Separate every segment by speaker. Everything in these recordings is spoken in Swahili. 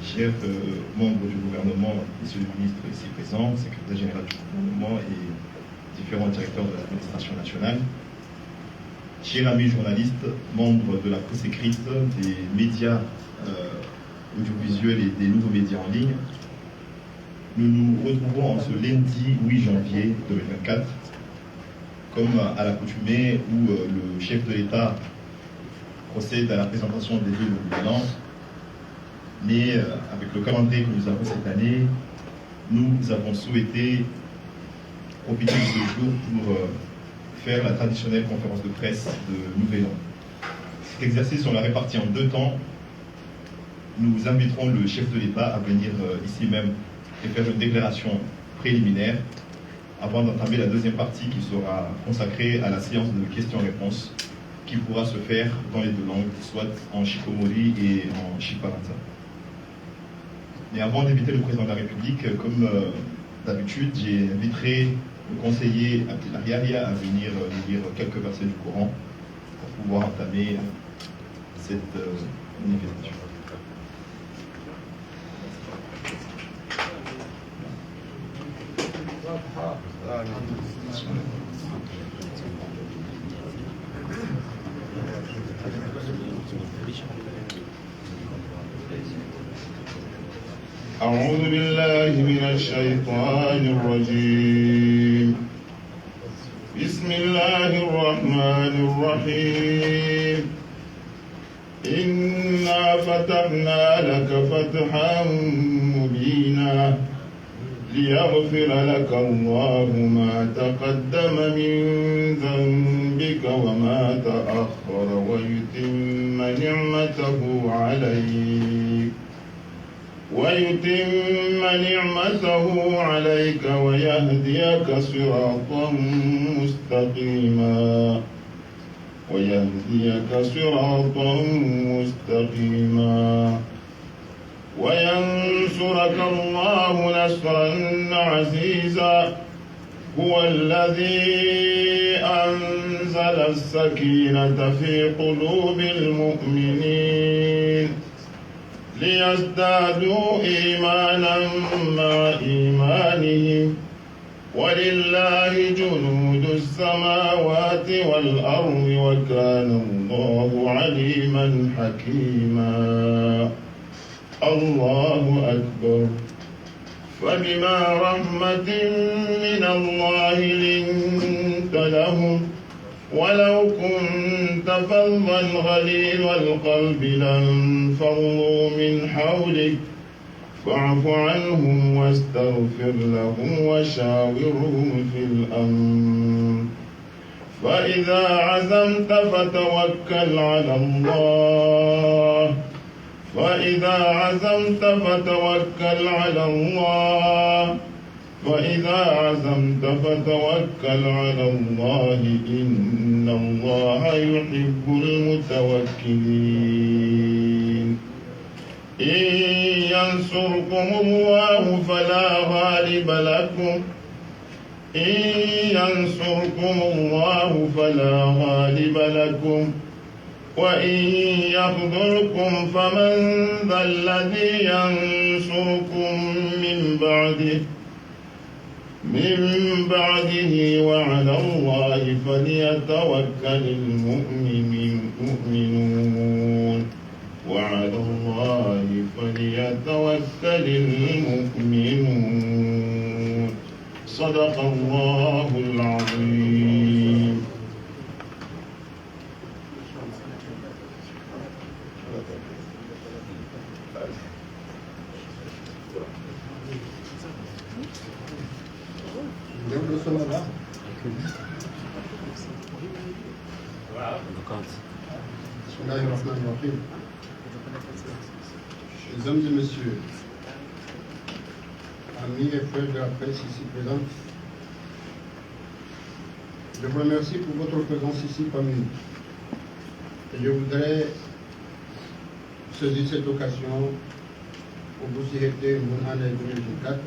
Speaker 1: Chers membres du gouvernement, monsieur le ministre ici présent, secrétaire général du gouvernement et différents directeurs de l'administration nationale, chers amis journalistes, membres de la presse écrite, des médias audiovisuels et des nouveaux médias en ligne, nous nous retrouvons en ce lundi 8 janvier 2024, comme à l'accoutumée où le chef de l'État procède à la présentation des vœux de gouvernance. Mais avec le calendrier que nous avons cette année, nous avons souhaité profiter de ce jour pour faire la traditionnelle conférence de presse de Nouvel An. Cet exercice, on l'a réparti en 2 temps. Nous inviterons le chef de l'État à venir ici même et faire une déclaration préliminaire avant d'entamer la deuxième partie qui sera consacrée à la séance de questions-réponses qui pourra se faire dans les 2 langues, soit en Chikomori et en Chikparanta. Mais avant d'inviter le président de la République, comme d'habitude, j'inviterai le conseiller Abdel Yahya à venir nous lire quelques versets du Coran pour pouvoir entamer cette manifestation.
Speaker 2: أعوذ بالله من الشيطان الرجيم بسم الله الرحمن الرحيم إنا فتحنا لك فتحا مبينا ليغفر لك الله ما تقدم من ذنبك وما تأخر ويتم نعمته عليك ويهديك صراطا مستقيما وينصرك الله نصرا عزيزا هو الذي أنزل السكينة في قلوب المؤمنين ليزدادوا إيمانا مع إيمانهم ولله جنود السماوات والأرض وكان الله عليما حكيما. الله أكبر. فبما رحمة من الله لنت لهم ولو كنت فظا غليظ القلب لانفضوا من حولك فاعف عنهم واستغفر لهم وشاورهم في الأمر فإذا عزمت فتوكل على الله إن الله يحب المتوكلين. إن ينصركم الله فلا غالب لكم وإن يخذلكم فمن ذا الذي ينصركم من بعده وعلى الله فليتوكل المؤمنون. صدق الله العظيم.
Speaker 3: Mesdames et messieurs, amis et frères de la presse ici présents, je vous remercie pour votre présence ici parmi nous. Et je voudrais saisir cette occasion pour vous souhaiter une bonne année 2024.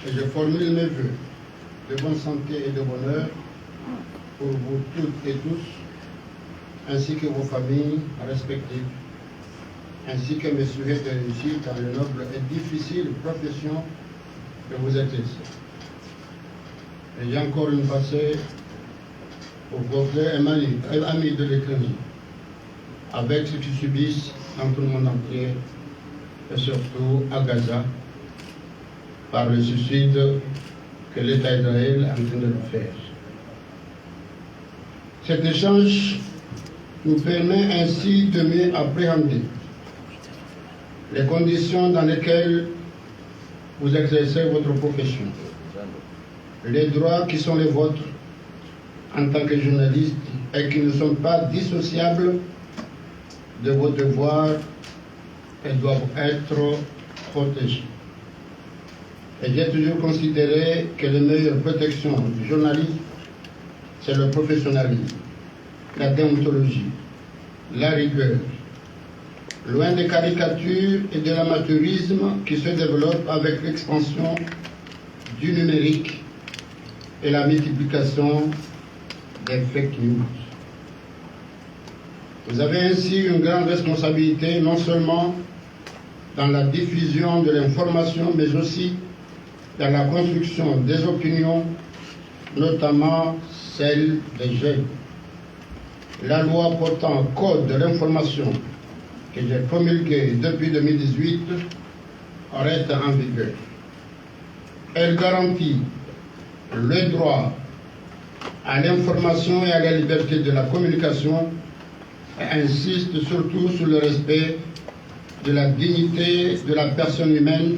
Speaker 3: Et je formule mes vœux de bonne santé et de bonheur pour vous toutes et tous, ainsi que vos familles respectives, ainsi que mes souhaits de réussite dans la noble et difficile profession que vous exercez. Et j'ai encore une pensée pour vos frères et amis de l'étranger, avec ceux qui subissent dans tout le monde entier, et surtout à Gaza, par le suicide que l'État d'Israël est en train de nous faire. Cet échange nous permet ainsi de mieux appréhender les conditions dans lesquelles vous exercez votre profession, les droits qui sont les vôtres en tant que journaliste et qui ne sont pas dissociables de vos devoirs et doivent être protégés. Et j'ai toujours considéré que la meilleure protection du journalisme, c'est le professionnalisme, la déontologie, la rigueur, loin des caricatures et de l'amateurisme qui se développent avec l'expansion du numérique et la multiplication des fake news. Vous avez ainsi une grande responsabilité, non seulement dans la diffusion de l'information, mais aussi dans la construction des opinions, notamment celles des jeunes. La loi portant code de l'information que j'ai promulguée depuis 2018 reste en vigueur. Elle garantit le droit à l'information et à la liberté de la communication et insiste surtout sur le respect de la dignité de la personne humaine,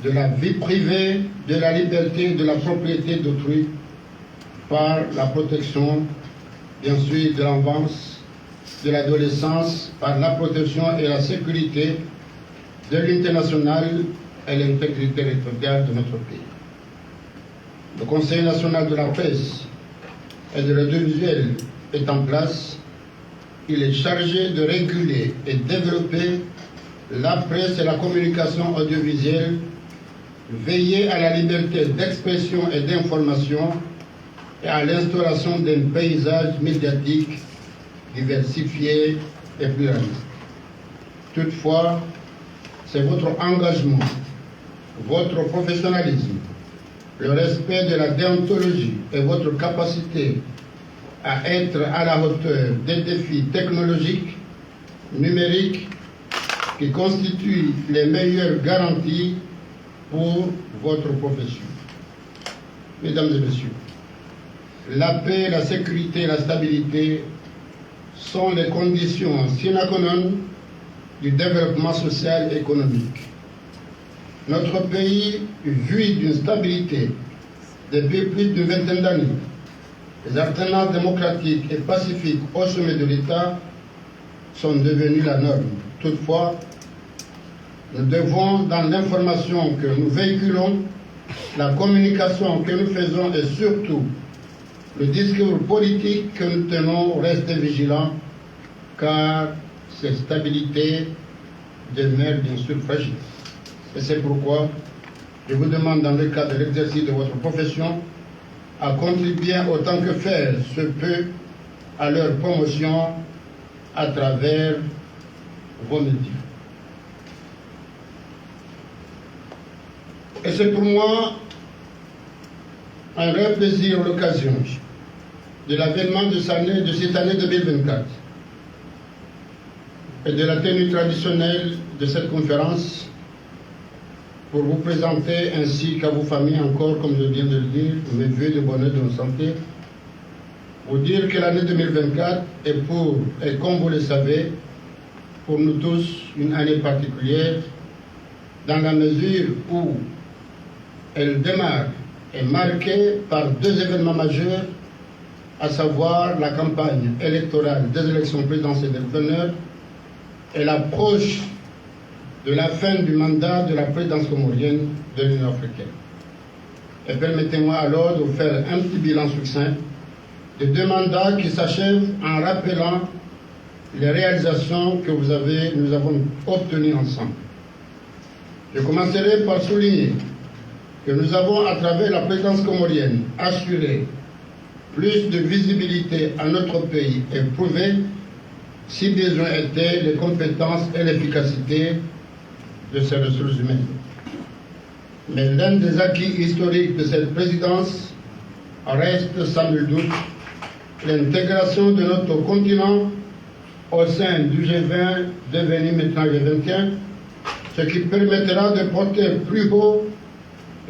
Speaker 3: de la vie privée, de la liberté et de la propriété d'autrui par la protection, bien sûr, de l'enfance, de l'adolescence, par la protection et la sécurité de l'unité nationale et l'intégrité territoriale de notre pays. Le Conseil national de la presse et de l'audiovisuel est en place. Il est chargé de réguler et développer la presse et la communication audiovisuelle, veiller à la liberté d'expression et d'information et à l'instauration d'un paysage médiatique diversifié et pluraliste. Toutefois, c'est votre engagement, votre professionnalisme, le respect de la déontologie et votre capacité à être à la hauteur des défis technologiques, numériques, qui constituent les meilleures garanties pour votre profession. Mesdames et messieurs, la paix, la sécurité et la stabilité sont les conditions sine qua non du développement social et économique. Notre pays jouit d'une stabilité depuis plus d'une vingtaine d'années. Les alternances démocratiques et pacifiques au sommet de l'État sont devenues la norme. Toutefois, nous devons, dans l'information que nous véhiculons, la communication que nous faisons et surtout le discours politique que nous tenons, rester vigilants, car cette stabilité demeure bien sûr fragile. Et c'est pourquoi je vous demande, dans le cadre de l'exercice de votre profession, à contribuer autant que faire se peut à leur promotion à travers vos médias. Et c'est pour moi un vrai plaisir, l'occasion de l'avènement de cette année 2024 et de la tenue traditionnelle de cette conférence pour vous présenter ainsi qu'à vos familles encore, comme je viens de le dire, mes vœux de bonheur, de santé, pour dire que l'année 2024 est, comme vous le savez, pour nous tous une année particulière, dans la mesure où elle démarre et marquée par deux événements majeurs, à savoir la campagne électorale des élections présidentielles de gouverneur et l'approche de la fin du mandat de la présidence comorienne de l'Union africaine. Et permettez-moi alors de vous faire un petit bilan succinct de deux mandats qui s'achèvent en rappelant les réalisations que nous avons obtenues ensemble. Je commencerai par souligner que nous avons, à travers la présidence comorienne, assuré plus de visibilité à notre pays et prouver, si besoin était, les compétences et l'efficacité de ces ressources humaines. Mais l'un des acquis historiques de cette présidence reste sans nul doute l'intégration de notre continent au sein du G20 devenu maintenant G21, ce qui permettra de porter plus haut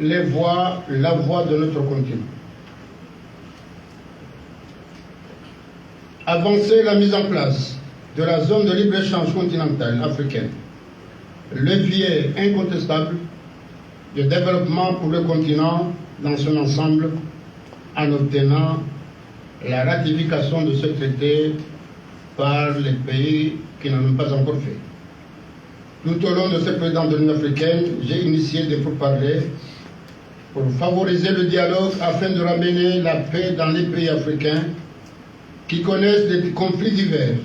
Speaker 3: la voix de notre continent. Avancer la mise en place de la zone de libre-échange continentale africaine, levier incontestable de développement pour le continent dans son ensemble, en obtenant la ratification de ce traité par les pays qui n'en ont pas encore fait. Tout au long de ce président de l'Union africaine, j'ai initié des pourparlers pour favoriser le dialogue afin de ramener la paix dans les pays africains qui connaissent des conflits divers,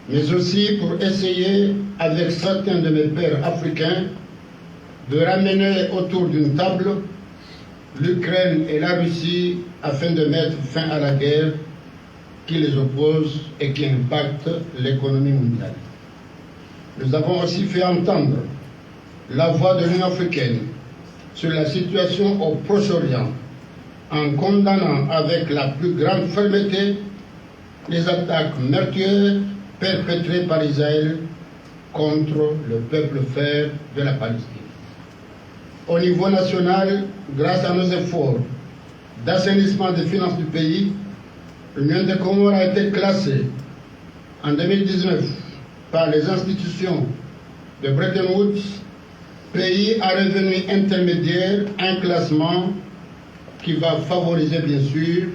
Speaker 3: mais aussi pour essayer, avec certains de mes pairs africains, de ramener autour d'une table l'Ukraine et la Russie afin de mettre fin à la guerre qui les oppose et qui impacte l'économie mondiale. Nous avons aussi fait entendre la voix de l'Union africaine sur la situation au Proche-Orient en condamnant avec la plus grande fermeté les attaques meurtrières perpétrées par Israël contre le peuple frère de la Palestine. Au niveau national, grâce à nos efforts d'assainissement des finances du pays, l'Union des Comores a été classée en 2019 par les institutions de Bretton Woods, pays à revenu intermédiaire, un classement qui va favoriser bien sûr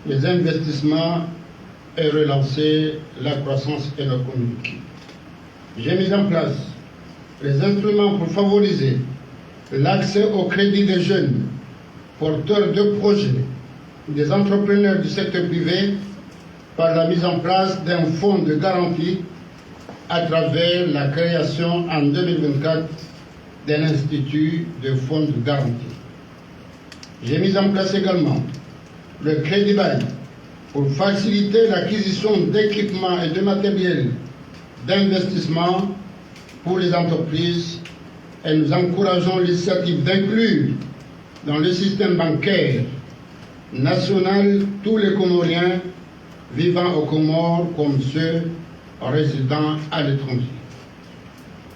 Speaker 3: les investissements et relancer la croissance économique. J'ai mis en place les instruments pour favoriser l'accès au crédit des jeunes, porteurs de projets, des entrepreneurs du secteur privé, par la mise en place d'un fonds de garantie à travers la création en 2024 d'un institut de fonds de garantie. J'ai mis en place également le crédit bail pour faciliter l'acquisition d'équipements et de matériel d'investissement pour les entreprises, et nous encourageons l'initiative d'inclure dans le système bancaire national tous les Comoriens vivant aux Comores comme ceux résidant à l'étranger.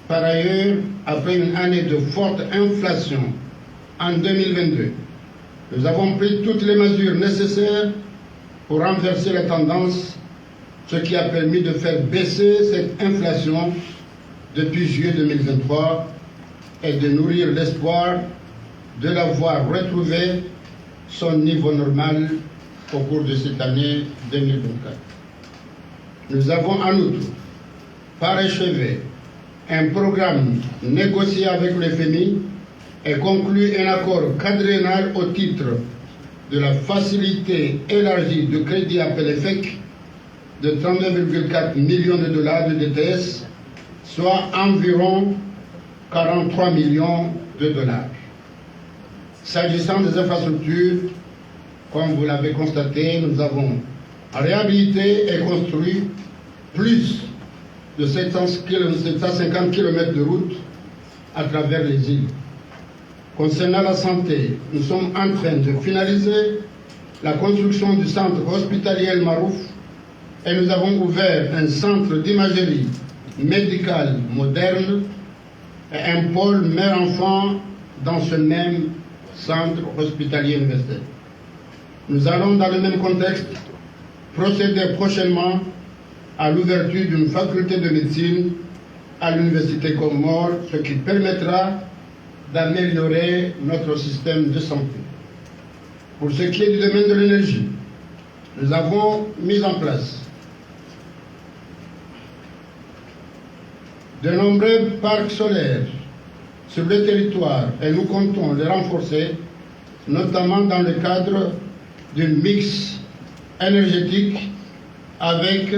Speaker 3: Par ailleurs, après une année de forte inflation en 2022, nous avons pris toutes les mesures nécessaires pour renverser la tendance, ce qui a permis de faire baisser cette inflation depuis juillet 2023 et de nourrir l'espoir de la voir retrouver son niveau normal au cours de cette année 2024. Nous avons en outre parachevé un programme négocié avec le FMI et conclu un accord quadriennal au titre de la facilité élargie de crédit appelé FEC de 39,4 millions de dollars de DTS, soit environ 43 millions de dollars. S'agissant des infrastructures, comme vous l'avez constaté, nous avons réhabilité et construit plus de 750 km de routes à travers les îles. Concernant la santé, nous sommes en train de finaliser la construction du centre hospitalier El Marouf et nous avons ouvert un centre d'imagerie médicale moderne et un pôle mère-enfant dans ce même centre hospitalier universitaire. Nous allons, dans le même contexte, procéder prochainement à l'ouverture d'une faculté de médecine à l'Université Comore, ce qui permettra d'améliorer notre système de santé. Pour ce qui est du domaine de l'énergie, nous avons mis en place de nombreux parcs solaires sur le territoire et nous comptons les renforcer, notamment dans le cadre d'un mix énergétique avec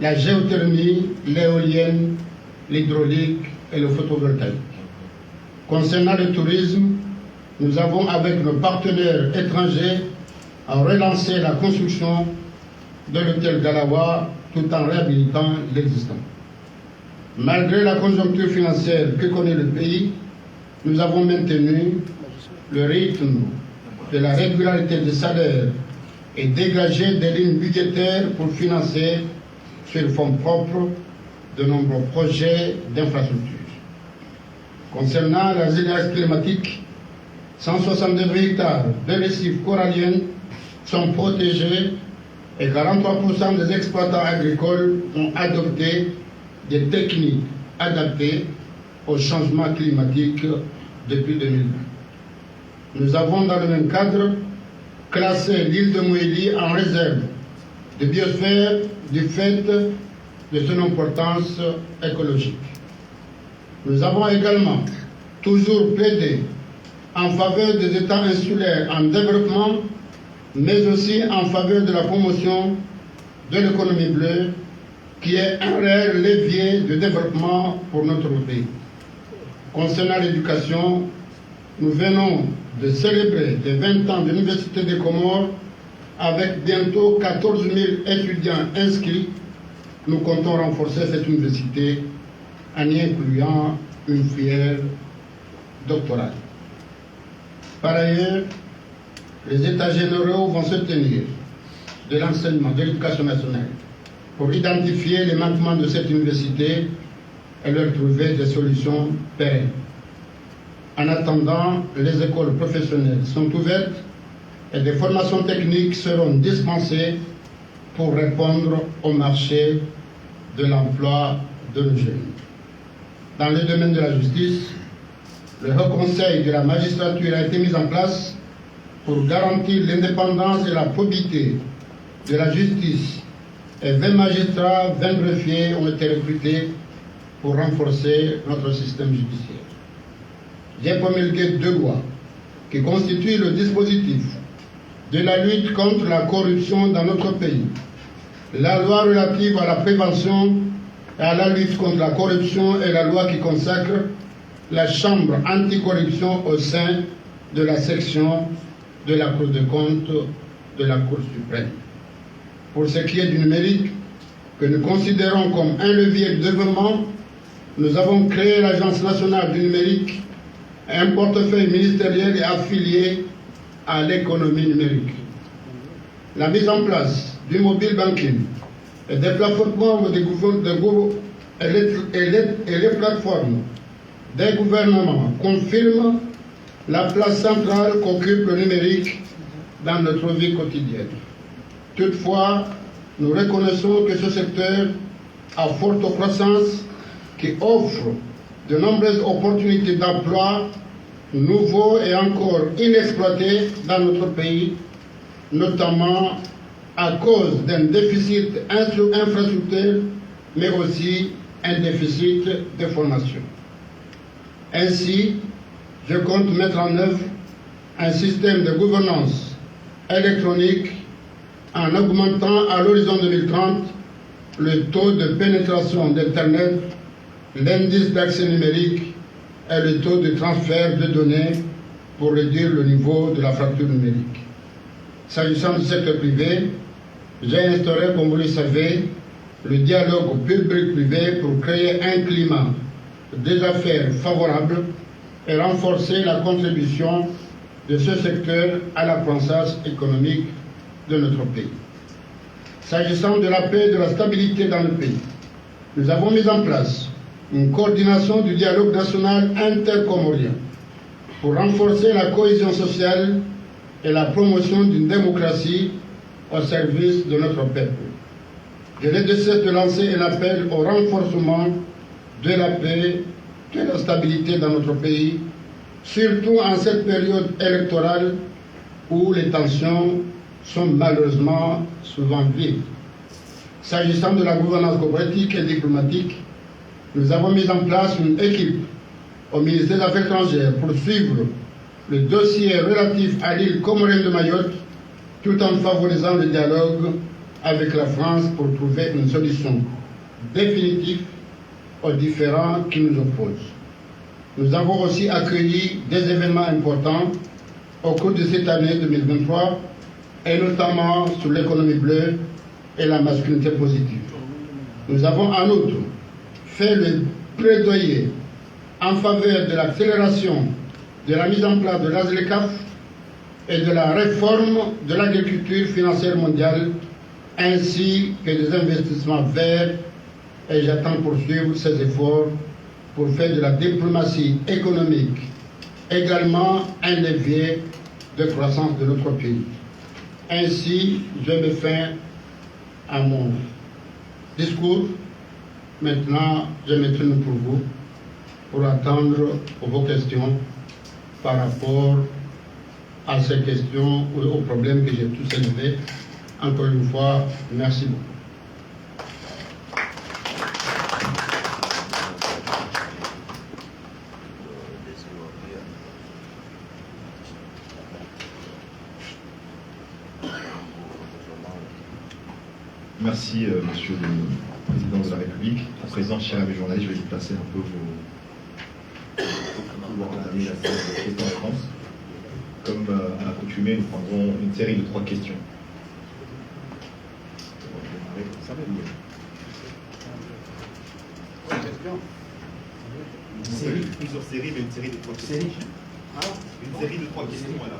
Speaker 3: la géothermie, l'éolienne, l'hydraulique et le photovoltaïque. Concernant le tourisme, nous avons avec nos partenaires étrangers à relancer la construction de l'hôtel Galawa tout en réhabilitant l'existant. Malgré la conjoncture financière que connaît le pays, nous avons maintenu le rythme de la régularité des salaires et dégagé des lignes budgétaires pour financer sur fonds propres de nombreux projets d'infrastructures. Concernant la résilience climatique, 162 hectares de récifs coralliens sont protégés et 43% des exploitants agricoles ont adopté des techniques adaptées au changement climatique depuis 2020. Nous avons dans le même cadre classé l'île de Moélie en réserve de biosphère du fait de son importance écologique. Nous avons également toujours plaidé en faveur des États insulaires en développement, mais aussi en faveur de la promotion de l'économie bleue, qui est un réel levier de développement pour notre pays. Concernant l'éducation, nous venons de célébrer les 20 ans de l'Université des Comores avec bientôt 14 000 étudiants inscrits. Nous comptons renforcer cette université en y incluant une filière doctorale. Par ailleurs, les États généraux vont se tenir de l'enseignement de l'éducation nationale pour identifier les manquements de cette université et leur trouver des solutions pérennes. En attendant, les écoles professionnelles sont ouvertes et des formations techniques seront dispensées pour répondre au marché de l'emploi de nos jeunes. Dans le domaine de la justice, le Haut Conseil de la magistrature a été mis en place pour garantir l'indépendance et la probité de la justice, et 20 magistrats, 20 greffiers ont été recrutés pour renforcer notre système judiciaire. J'ai promulgué 2 lois qui constituent le dispositif de la lutte contre la corruption dans notre pays. La loi relative à la prévention et à la lutte contre la corruption et la loi qui consacre la chambre anticorruption au sein de la section de la Cour des comptes de la Cour suprême. Pour ce qui est du numérique, que nous considérons comme un levier de développement, nous avons créé l'Agence nationale du numérique, un portefeuille ministériel et affilié à l'économie numérique. La mise en place du mobile banking et des plateformes et les plateformes des gouvernements confirment la place centrale qu'occupe le numérique dans notre vie quotidienne. Toutefois, nous reconnaissons que ce secteur à forte croissance, qui offre de nombreuses opportunités d'emploi nouveaux et encore inexploités dans notre pays, notamment à cause d'un déficit infrastructurel, mais aussi un déficit de formation. Ainsi, je compte mettre en œuvre un système de gouvernance électronique en augmentant à l'horizon 2030 le taux de pénétration d'Internet, l'indice d'accès numérique et le taux de transfert de données pour réduire le niveau de la fracture numérique. S'agissant du secteur privé, j'ai instauré, comme vous le savez, le dialogue public-privé pour créer un climat des affaires favorable et renforcer la contribution de ce secteur à la croissance économique de notre pays. S'agissant de la paix et de la stabilité dans le pays, nous avons mis en place une coordination du dialogue national intercomorien pour renforcer la cohésion sociale et la promotion d'une démocratie au service de notre peuple. Je n'ai de cesse de lancer un appel au renforcement de la paix, de la stabilité dans notre pays, surtout en cette période électorale où les tensions sont malheureusement souvent vives. S'agissant de la gouvernance politique et diplomatique, nous avons mis en place une équipe au ministère des Affaires étrangères pour suivre le dossier relatif à l'île comorienne de Mayotte, tout en favorisant le dialogue avec la France pour trouver une solution définitive aux différends qui nous opposent. Nous avons aussi accueilli des événements importants au cours de cette année 2023, et notamment sur l'économie bleue et la masculinité positive. Nous avons en outre fait le plaidoyer en faveur de l'accélération de la mise en place de l'ASLECAF et de la réforme de l'agriculture financière mondiale, ainsi que des investissements verts, et j'attends poursuivre ces efforts pour faire de la diplomatie économique également un levier de croissance de notre pays. Ainsi, je mets fin à mon discours. Maintenant, je me tourne pour vous pour attendre vos questions par rapport à ces questions ou aux problèmes que j'ai tous élevés. Encore une fois, merci beaucoup.
Speaker 1: Merci, Monsieur le Président de la République. À présent, chers amis journalistes, je vais déplacer un peu pouvoir entamer la séance de questions en France. Comme à l'accoutumée, nous prendrons une série de 3 questions. Plusieurs séries, mais une série de 3 questions. Une série de 3 questions, voilà.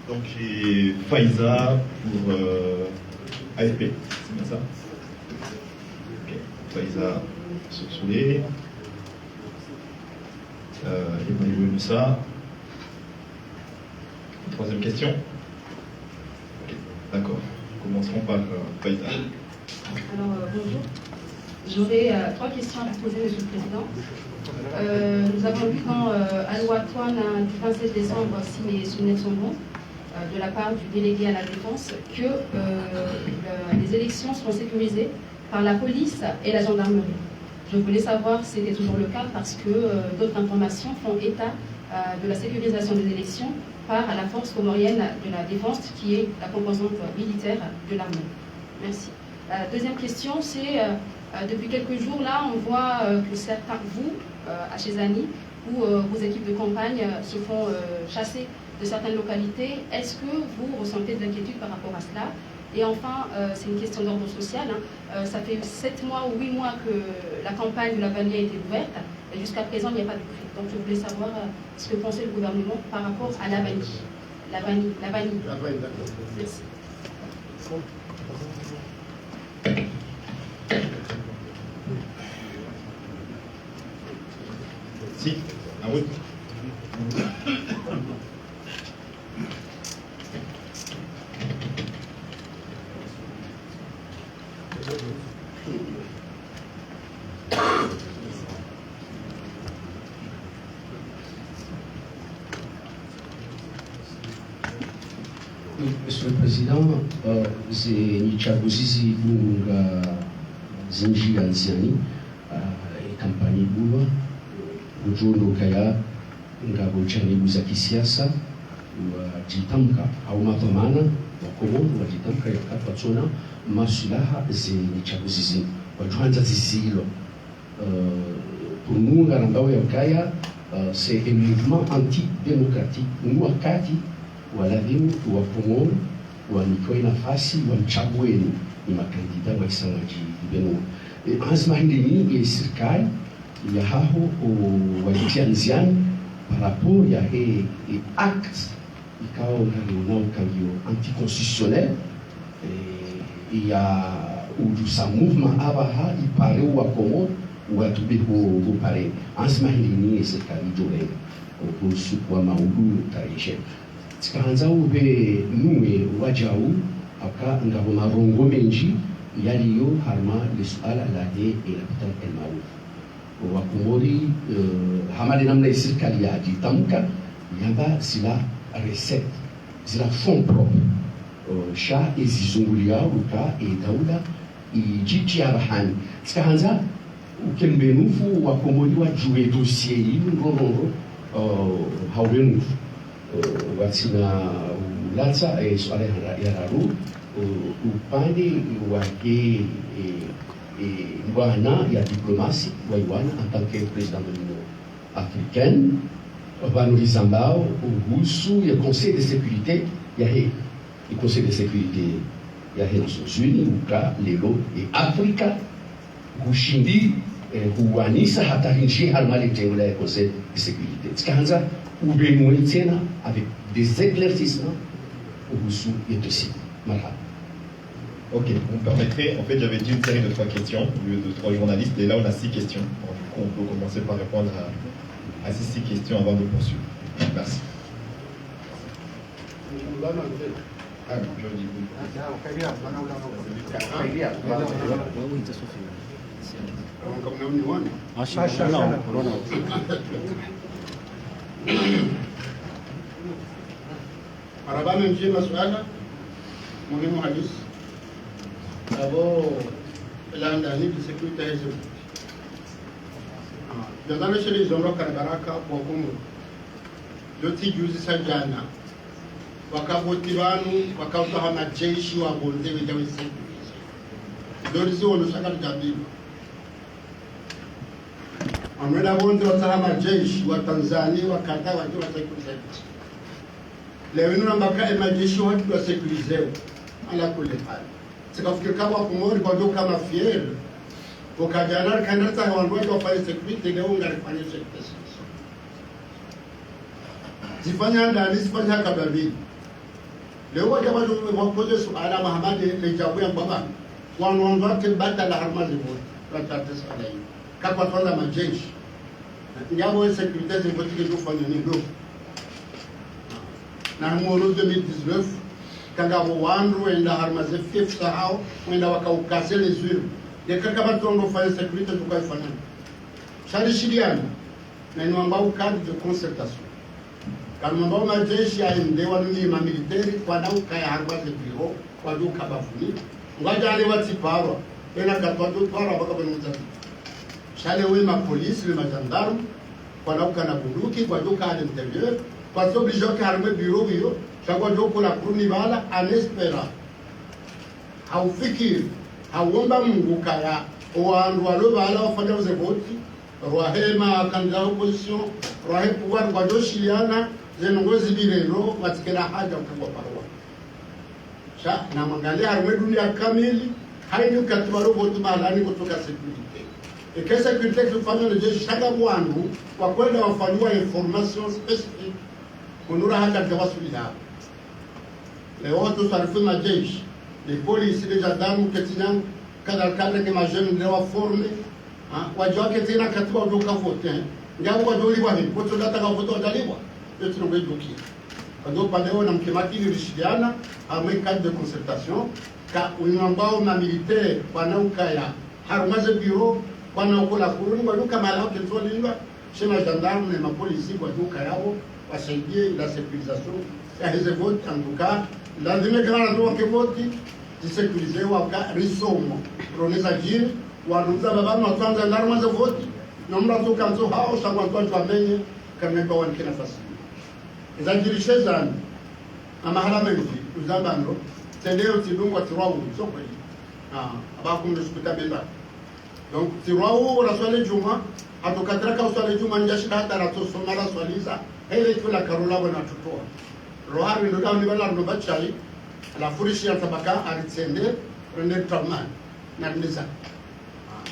Speaker 1: Donc j'ai Faiza pour AFP, c'est bien ça? Ok, Faiza Soulé, Emmanuel Moussa. Troisième question. Okay. D'accord. Commencerons par Faiza.
Speaker 4: Alors, bonjour. J'aurais 3 questions à vous poser, Monsieur le Président. Nous avons vu dans Al-Watouane du 27 décembre, si mes souvenirs sont bons, de la part du délégué à la défense, que les élections seront sécurisées par la police et la gendarmerie. Je voulais savoir si c'était toujours le cas parce que d'autres informations font état de la sécurisation des élections par la force comorienne de la défense, qui est la composante militaire de l'armée. Merci. La deuxième question, c'est depuis quelques jours, là, on voit que certains, vous, à Chezani, où vos équipes de campagne se font chasser de certaines localités. Est-ce que vous ressentez de l'inquiétude par rapport à cela? Et enfin, c'est une question d'ordre social. Ça fait 7 mois ou 8 mois que la campagne de la vanille a été ouverte, et jusqu'à présent, il n'y a pas de prix. Donc, je voulais savoir ce que pensait le gouvernement par rapport à la vanille. La vanille. La vanille, d'accord. Merci.
Speaker 1: Si, en route.
Speaker 5: Monsieur le Président, c'est Nichagozizi Bunga Zinji Anziani, et campagne Bouba, Ujondo Kaya, Ngabochani Buzaki Siasa, Jitamka, Aumatamana, Wakomo, Wajitamka Yakapatsona, Masulaha, c'est Nichagozizi, Wajuanza Zizilo. Pour nous, Garambao Yakaya, c'est un mouvement antidémocratique. Nous, Akati, waladhimu tuwapumoni wanitoe nafasi wamchagueni ni makandida wa Kisangwaji Benua. Azma hili ni serikali ya haho walitia nziani par rapport ya acte ikawa unao kangio anticonstitutionnel ya ujusa mouvement abaha ipare wa Komoro watube ho pare. Azma hili ni serikali jore kuhusu kwa maudu tarehe tikaanza ube nuwe wajau aka ngabo marongo menji yaliyo harma lisuala la ilapitan elmaouf wakumori hamali namna serikali ya jitamka yamba sila recette zila fond propre sha izizungulia uka daula ijiji abahani tikaanza ukembenufu wakumori wa juwe dossier yi ngororo hauwenu watina ulatsa swala ya raru upande wake bwana ya diplomasi wa Iwana en tant que président de l'Union africaine valoriza ambao kuhusu ya Conseil de sécurité ya he Conseil de sécurité ya he Nations Unies uka lelo Afrika kushindi kuwanisa hata nchi halmali tengula ya Conseil de sécurité tikaanza ubenwe tena avec des éclaircissements kuhusu yetu si marhaba.
Speaker 1: Ok, vous me permettrez, en fait j'avais dit une série de 3 questions au lieu de 3 journalistes, et là on a 6 questions. Donc, du coup on peut commencer par répondre à ces 6 questions avant de poursuivre. Merci. Ah, je dis oui.
Speaker 3: Marabani mjini masuala muhimu halisi abo landani bisekurite hizo jazana shiri zomro karabaraka kwa kumu yoti juzi sajana wakavoti banu wakavutaha majeshi wabonze wejawe sekurite dorizi wono shaka tujabibu amreda bonze wataha majeshi wa Tanzania wakata wajiwa sekurite leo nambaka majeshi watu wa sekurite ala kule hali sikafikiri kama kumori kwa doka kama fiel ukajana kanata wanawake wafanye security leo ungalifanya security zifanya ndani zifanya kabla leo waje wapoje suala Muhammad le jabu ya baba wanawake bata la harmazi wote watate sala hiyo kama kwanza majeshi ngabo security zipotike kufanya nini na mworo 2019 kanga wandu wenda harmaze fifsa hao wenda wakaukase lezuiru yekaka batondo fanya security tukaifanya shari shiriana na ni ambao cadre de concertation kama ambao majeshi yaendewa ni military kwa dauka ya harmaze biro kwa duka bafuni ngaja ale watiparo ena katwatu para baka benoza shale wema polisi le magendarme kwa dauka na bunduki kwa duka à l'intérieur kwa sababu bijoka harmaze biro hiyo chagua joko la kuruni bala anespera haufikiri hauomba Mungu kaya wandu walobala wafanya uzevoti rohema kandida opposition rohe pouvoir kwa joshiliana zenongozi birero watikela haja kwa parwa sha na mangalia harwe dunia kamili haini katwaro votu malani kutoka security ekesa security kufanya na jeshi shaka wandu kwa kwenda wafanywa information specific kunura hata tawasuli les autres sarfins majeshi les policiers les gendarmes ketina kada kada ke majeni ndio forme wajua ketina katiba doka vote ngao wajoli wa hipo to data ka vote wadaliwa yote ndio doki ndio pale na mkemati ni rishidiana avec cadre de concertation ka unambao na militaire wanaukaya harumaze bureau wanaokola kuruni waduka mala ketolindwa chez gendarme na policiers waduka yao wasaidie la sécurisation ya hizo vote en tout cas lazima kana ndio wakivoti zisekurize waka risomo roneza jini wanuza babano watwanza ndaruma za voti na mla tu kanzo hao shangwa watu wamenye kameka wanikina fasi zajirishe zani ama halamenji uzambando tendeo tidungwa tirwawu sokwe abakunde sikuta benda donc tirwawu raswale juma atokatraka uswale juma njashida hata rato somara swaliza hele kula karola wana tutoa rohari ndo dawo ni bala ndo bachai la furishi ya tabaka alitsende rende traman na ndisa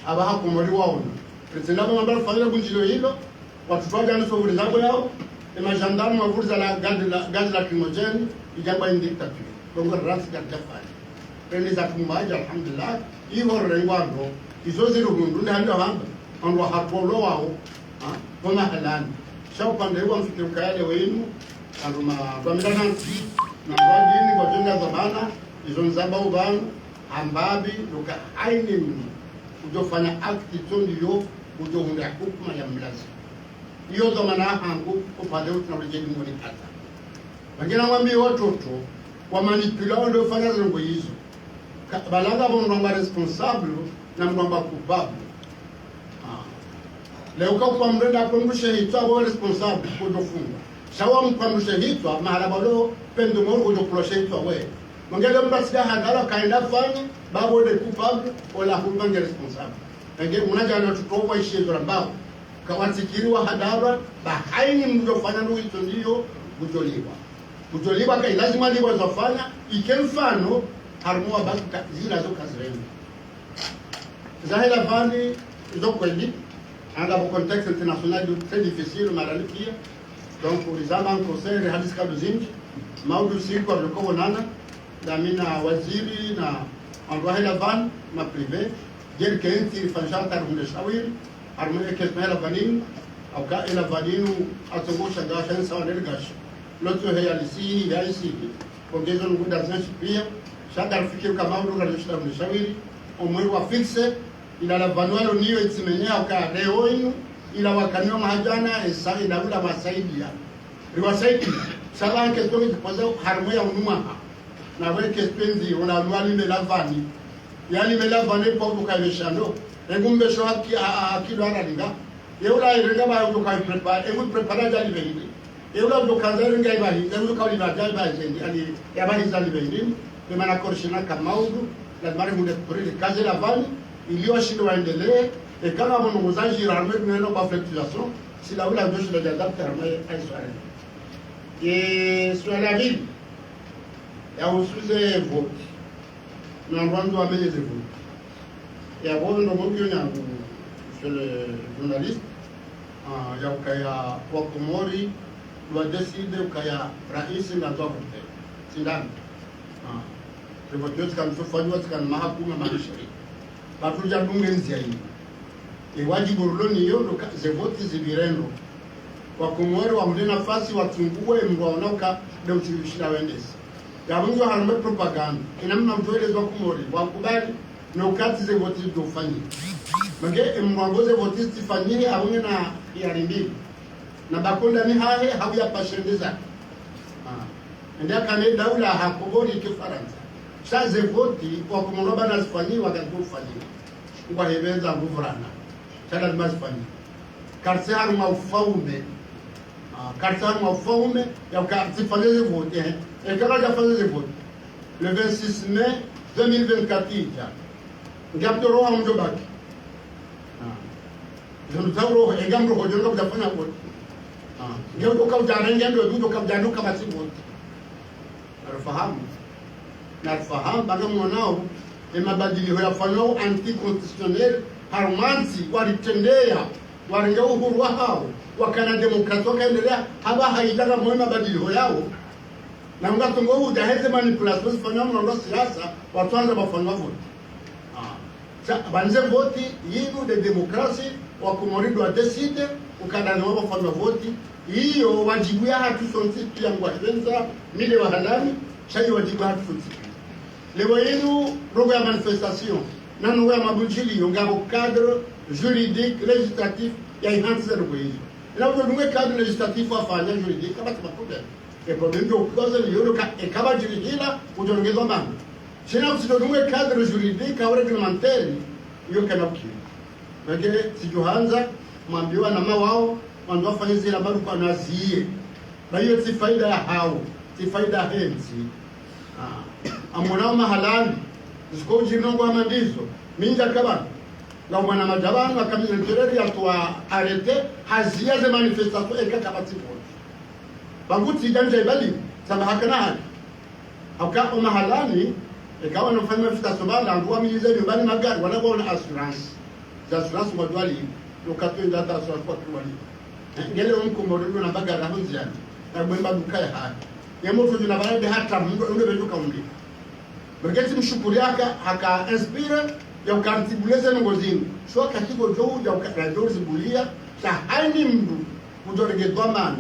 Speaker 3: aba hakumori wao president aba mbara fanya bunjilo hilo watu twaja ni sovuri zabo yao e magendarme wavuriza la gaz la kimojeni ijamba in dictature donc rasi ya jafani rende za kumaja alhamdulillah hiyo rengwando izo zero hundu na handa hamba ando hapolo wao kama halani shau pande wa mfikiruka yale wenu anduma bamidana na wajini kwa jenda zamana izo nzamba ubanu ambabi luka haini ujofanya akti tondi yo ujohunda hukuma ya mlazi iyo zamana hangu upande uti na urejeni mwini hata wangina mwambi watoto kwa manipulao ndio fanya zingo hizo balaga mwamba responsable na mwamba kubabu leo kwa mrenda kumbushe hitwa wa responsable kujofunga sawa mkumbushe hitwa mahala balo pendo mo kujokuloshe hitwa we mangele mbasida hadala kaenda fanya babo de coupable wala humbange responsable nge unaja na tutoa ishie dora mbao kawatikiriwa hadara bahaini mjofanya ndio ndio kujoliwa kai lazima liwa zafanya ikemfano harmoa basi zila zo kazreni zahela vani zo kweli anga au contexte international très difficile maralikia donc les amants conseil hadis ka dozim maudu siku alikuwa nana na mina waziri na andwahela van ma privé jer kenti fanshata runde shawir harmoa kesmela vanin au ka ila vaninu atongosha gashan sawa nilgash loto hayalisi yaisi ongezo nguda zanshi pia shaka rafiki kama ndo nalishida mshawiri omwe wa fixe ila la vanualo niyo itsimenya ka leo inu ila wakanyo mahajana esa ila ula wasaidia riwasaidia sala ke to ngipoza harmo ya unuma na we ke twenzi ona lwali me lavani yani me lavani po ko kaishano engumbe sho akilo aralinga yeula irenga ba ko kai prepare emu prepare jali bendi yeula do kanzari ngai ba hinda do kali ba jali ba zendi ali ya ba hinda bendi de mana korshina kamaudu la mari munde kuri kaze lavani iliyoshindwa waendelee kama mnunguzaji arme neno kwa fluctuation si la ula ndio shida d'adapter arme à Israël et sur la ville ya usuze vote na rwanda amenye ze vote ya bono ndo mokyo na sur le journaliste ya ukaya kwa Komori doit décider ukaya rais na doit voter sidani le vote kan sofanywa kan mahakuma mashari batuja dungenzi ya hii wajibu ruloni yondo ze voti zibirendo wa Komori wa mle nafasi watungue mwaonoka ndio mshirishira wendesi ya mungu harme propaganda kinamna mtuelezwa Komori wakubali na ukati ze voti dofanye mange mwangoze voti sifanyini abunye na yarimbi na bakonda ni hahe habuya pashendeza ndia kane daula hakobori kifaransa sa ze voti kwa kumoroba na sifanyi wakati kufanyi kwa hebeza nguvurana chala mazifanya karse haruma ufaume karse haruma ufaume ya ukatifanya ze vote kama jafanya ze vote le 26 mai 2024 ngapto roho mjobaki ndio egamro hojonga kujafanya vote ndio ukajarenge ndio ukajanuka basi vote nafahamu baga mwanao mabadiliko yafanywa anti-constitutionnel harmanzi walitendea walinga uhuru wao wakana demokrasia wakaendelea haba haitaka mwema mabadiliko yao na ngatongo udaheze manipulation zifanywa mwa siasa watuanza bafanywa vote banze vote yibu de demokrasia wa Komori doit décider ukadana wao bafanywa vote hiyo wajibu ya hatu sonti pia ngwa wenza mile wa halali chai wajibu hatu sonti leo yenu rogo ya manifestation nanu ya mabujili yongabo cadre juridique législatif ya ihanza rwezi na udunge cadre législatif afanya juridique kama tumakuda e problem ndio cause ni yoro ka ekaba juridique ujongezo mambo sina usidunge cadre juridique au réglementaire yo kana kile lakini sijuhanza mwambiwa na mawao wanzo afanye zile bado kwa nazie na hiyo si faida ya hao si faida henzi amona mahalani ziko jinongo amandizo minja kabana na mwana madabano akamina ntereri ya tuwa arete hazia ze manifestation eka kabati vote banguti danja ibali sama hakana hali hauka mahalani ekawa nafanya manifestation bala ngwa mize nyumbani magari wala bona assurance wadwali lokato ndata assurance kwa kwali ngele umkomoro na bagara hunziani na mwemba dukaya hali yamoto jina barade hata ndo bejuka umbi bergeti mshukuri haka inspire ya ukantibuleze ngozini so katigo jo ya ukaradozi bulia ta hani mdu kujorege dwamana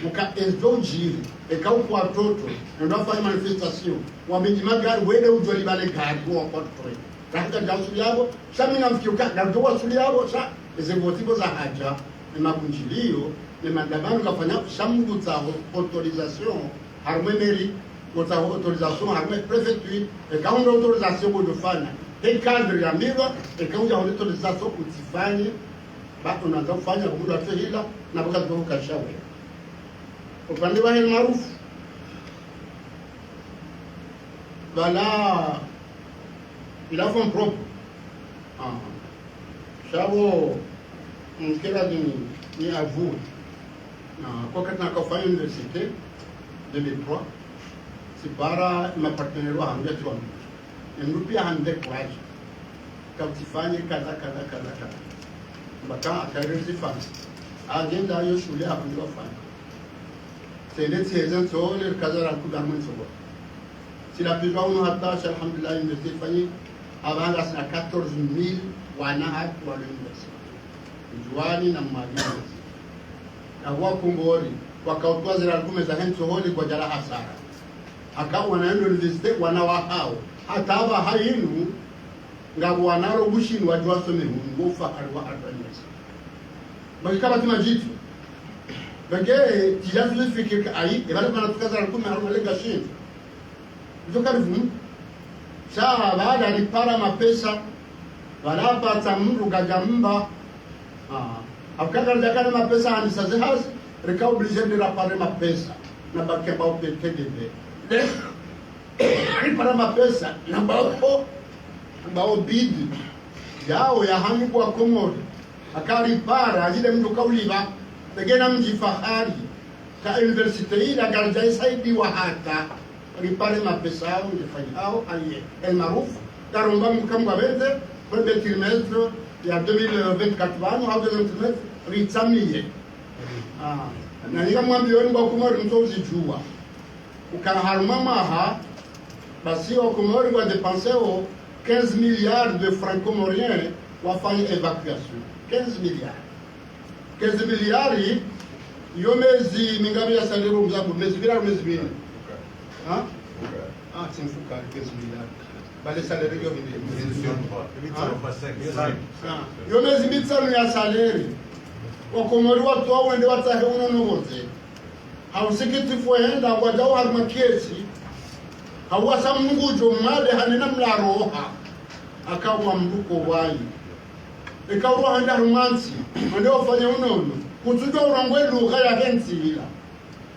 Speaker 3: uka ezojiri eka kwa toto ndo afanya manifestation wamejimagari wede ujoli bale gari kwa portrait rahaka jasuli yabo shamina mfiuka na ndo wasuli yabo sa ezevotibo za haja ni makunjilio ni mandamano kafanya shamungu za autorisation harmwe meri kwa autorisation harmwe préfecture eka ndo autorisation kwa dofana et cadre ya miva et quand on autorisation utifanye bado unaanza kufanya kumdu watu hila na mpaka tukavuka shauri. Upande wa hili maarufu bala ilafon prop shabo mkela ni avu na kwa katna kafanya universite 2003 sipara maparteneri wa hambia tuwa pia hande kwaji kautifanye kaza mpaka akarezi fani agenda yo shule hapo ndio fani tele tsezen tole kaza ra kudamun sobo sila pika uno hatta alhamdulillah universite fani abanga sana 14000 wana hatu wa universite juani na mwalimu na wakumbori wakautwa zira kume za henso holi kwa jara hasara akawa wanaenda universite wanawahao hata haba hainu ngabu wanaro bushini watu wasome ngufa arwa arbanesi bakikaba timajitu bage tijazu fikir ai ibale kana tukaza kume haruma lega shin zokarifu saa baada ni para mapesa wanapata mru gajamba akaka jakana mapesa anisa zehaz reka obligé de rapare mapesa na bakeba opetedebe para mapesa na bao bidi yao ya hangu kwa Komori akari para ajile mtu kauliva tegena mji fahari ka universite ila garja saidi wa hata ripare mapesa yao njifanya hao aye el maruf daromba mkamwa bende premier trimestre ya 2024 bano au 2023 ritsamie na nika mwambioni kwa Komori mtozi jua ukaharuma maha basi wa Komori wa dépenser 15 milliards de francs comoriens wafanye évacuation 15 milliards 15 milliards yomezi mingabi ya salaire mzabu mezi bila mezi bila simfuka 15 milliards bale salaire yo yomezi mitsano ya salaire wa Komori watu wao wende watahe unono wote hausikiti fuenda wadau harmakiesi hawasa mungujo made hanena mlaroha akawa mbuko wayi ikawa handa romansi ndio ufanye unono kutujua urangwe lugha ya hensi ila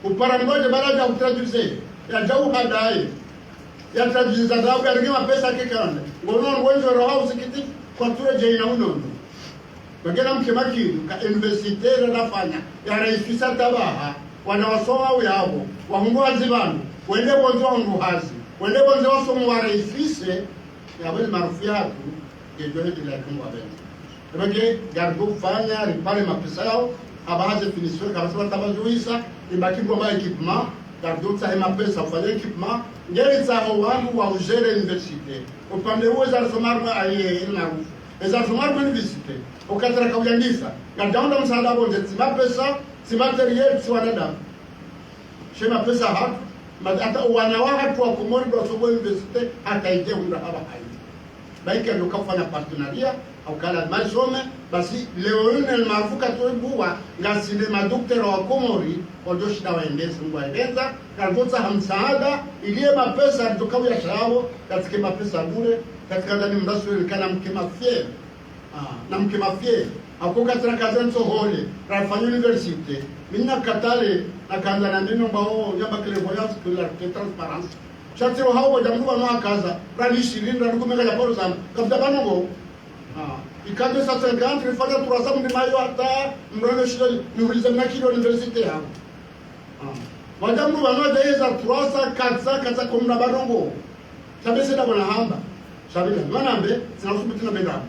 Speaker 3: uparangoje baraja utraduce ya jau hadai ya traduce za dabu ya ngema pesa kikanda ngono wenzo roho usikiti kwa tule jeina unono bagena mkemaki ka universite nafanya ya raisisa tabaha wanawasoma yao wahunguazi banu wende bonzo wanguhazi wende bonzo wasomo wa raisise ya bali maarufu yako ndio hili la kumwa bende bage gargo fanya ripare mapesa yao abahaze finiswe kama sababu tabazuisa ibaki kwa equipment gargo tsahe mapesa fanya equipment ngeli tsaho wangu wa ujere universite upande huo za somarma aye maarufu za somarma universite ukatara kaujandisa ngadonda msaada bonde mapesa si materiel si wanadamu shema pesa hatu hata wanawaka tu wa Komori kwa sobo universite hata ije unda haba hai baika ndio kufanya partenaria au kala masome basi leo yune mafuka tuibua ngasinde madaktari wa Komori ndio shida waendeze ngwaendeza kangoza hamsaada ile mapesa tukawa ya shao katika mapesa bure katika ndani mrasuli kana mkema fier na mkema fier akoka trakazenso hole rafanya universite minna katale na kanza na ndino mbao yamba clairvoyance que la transparence chatiro hawo jamdu bano akaza rali shilinda rukumeka ya poro sana kabda banogo ikande sa 50 rifanya turasa mbi mayo hata mrono shida niulize na kilo universite yao wajamdu bano jaeza turasa katsa komna banongo sabese da bana hamba sabila manambe sinasubitina benda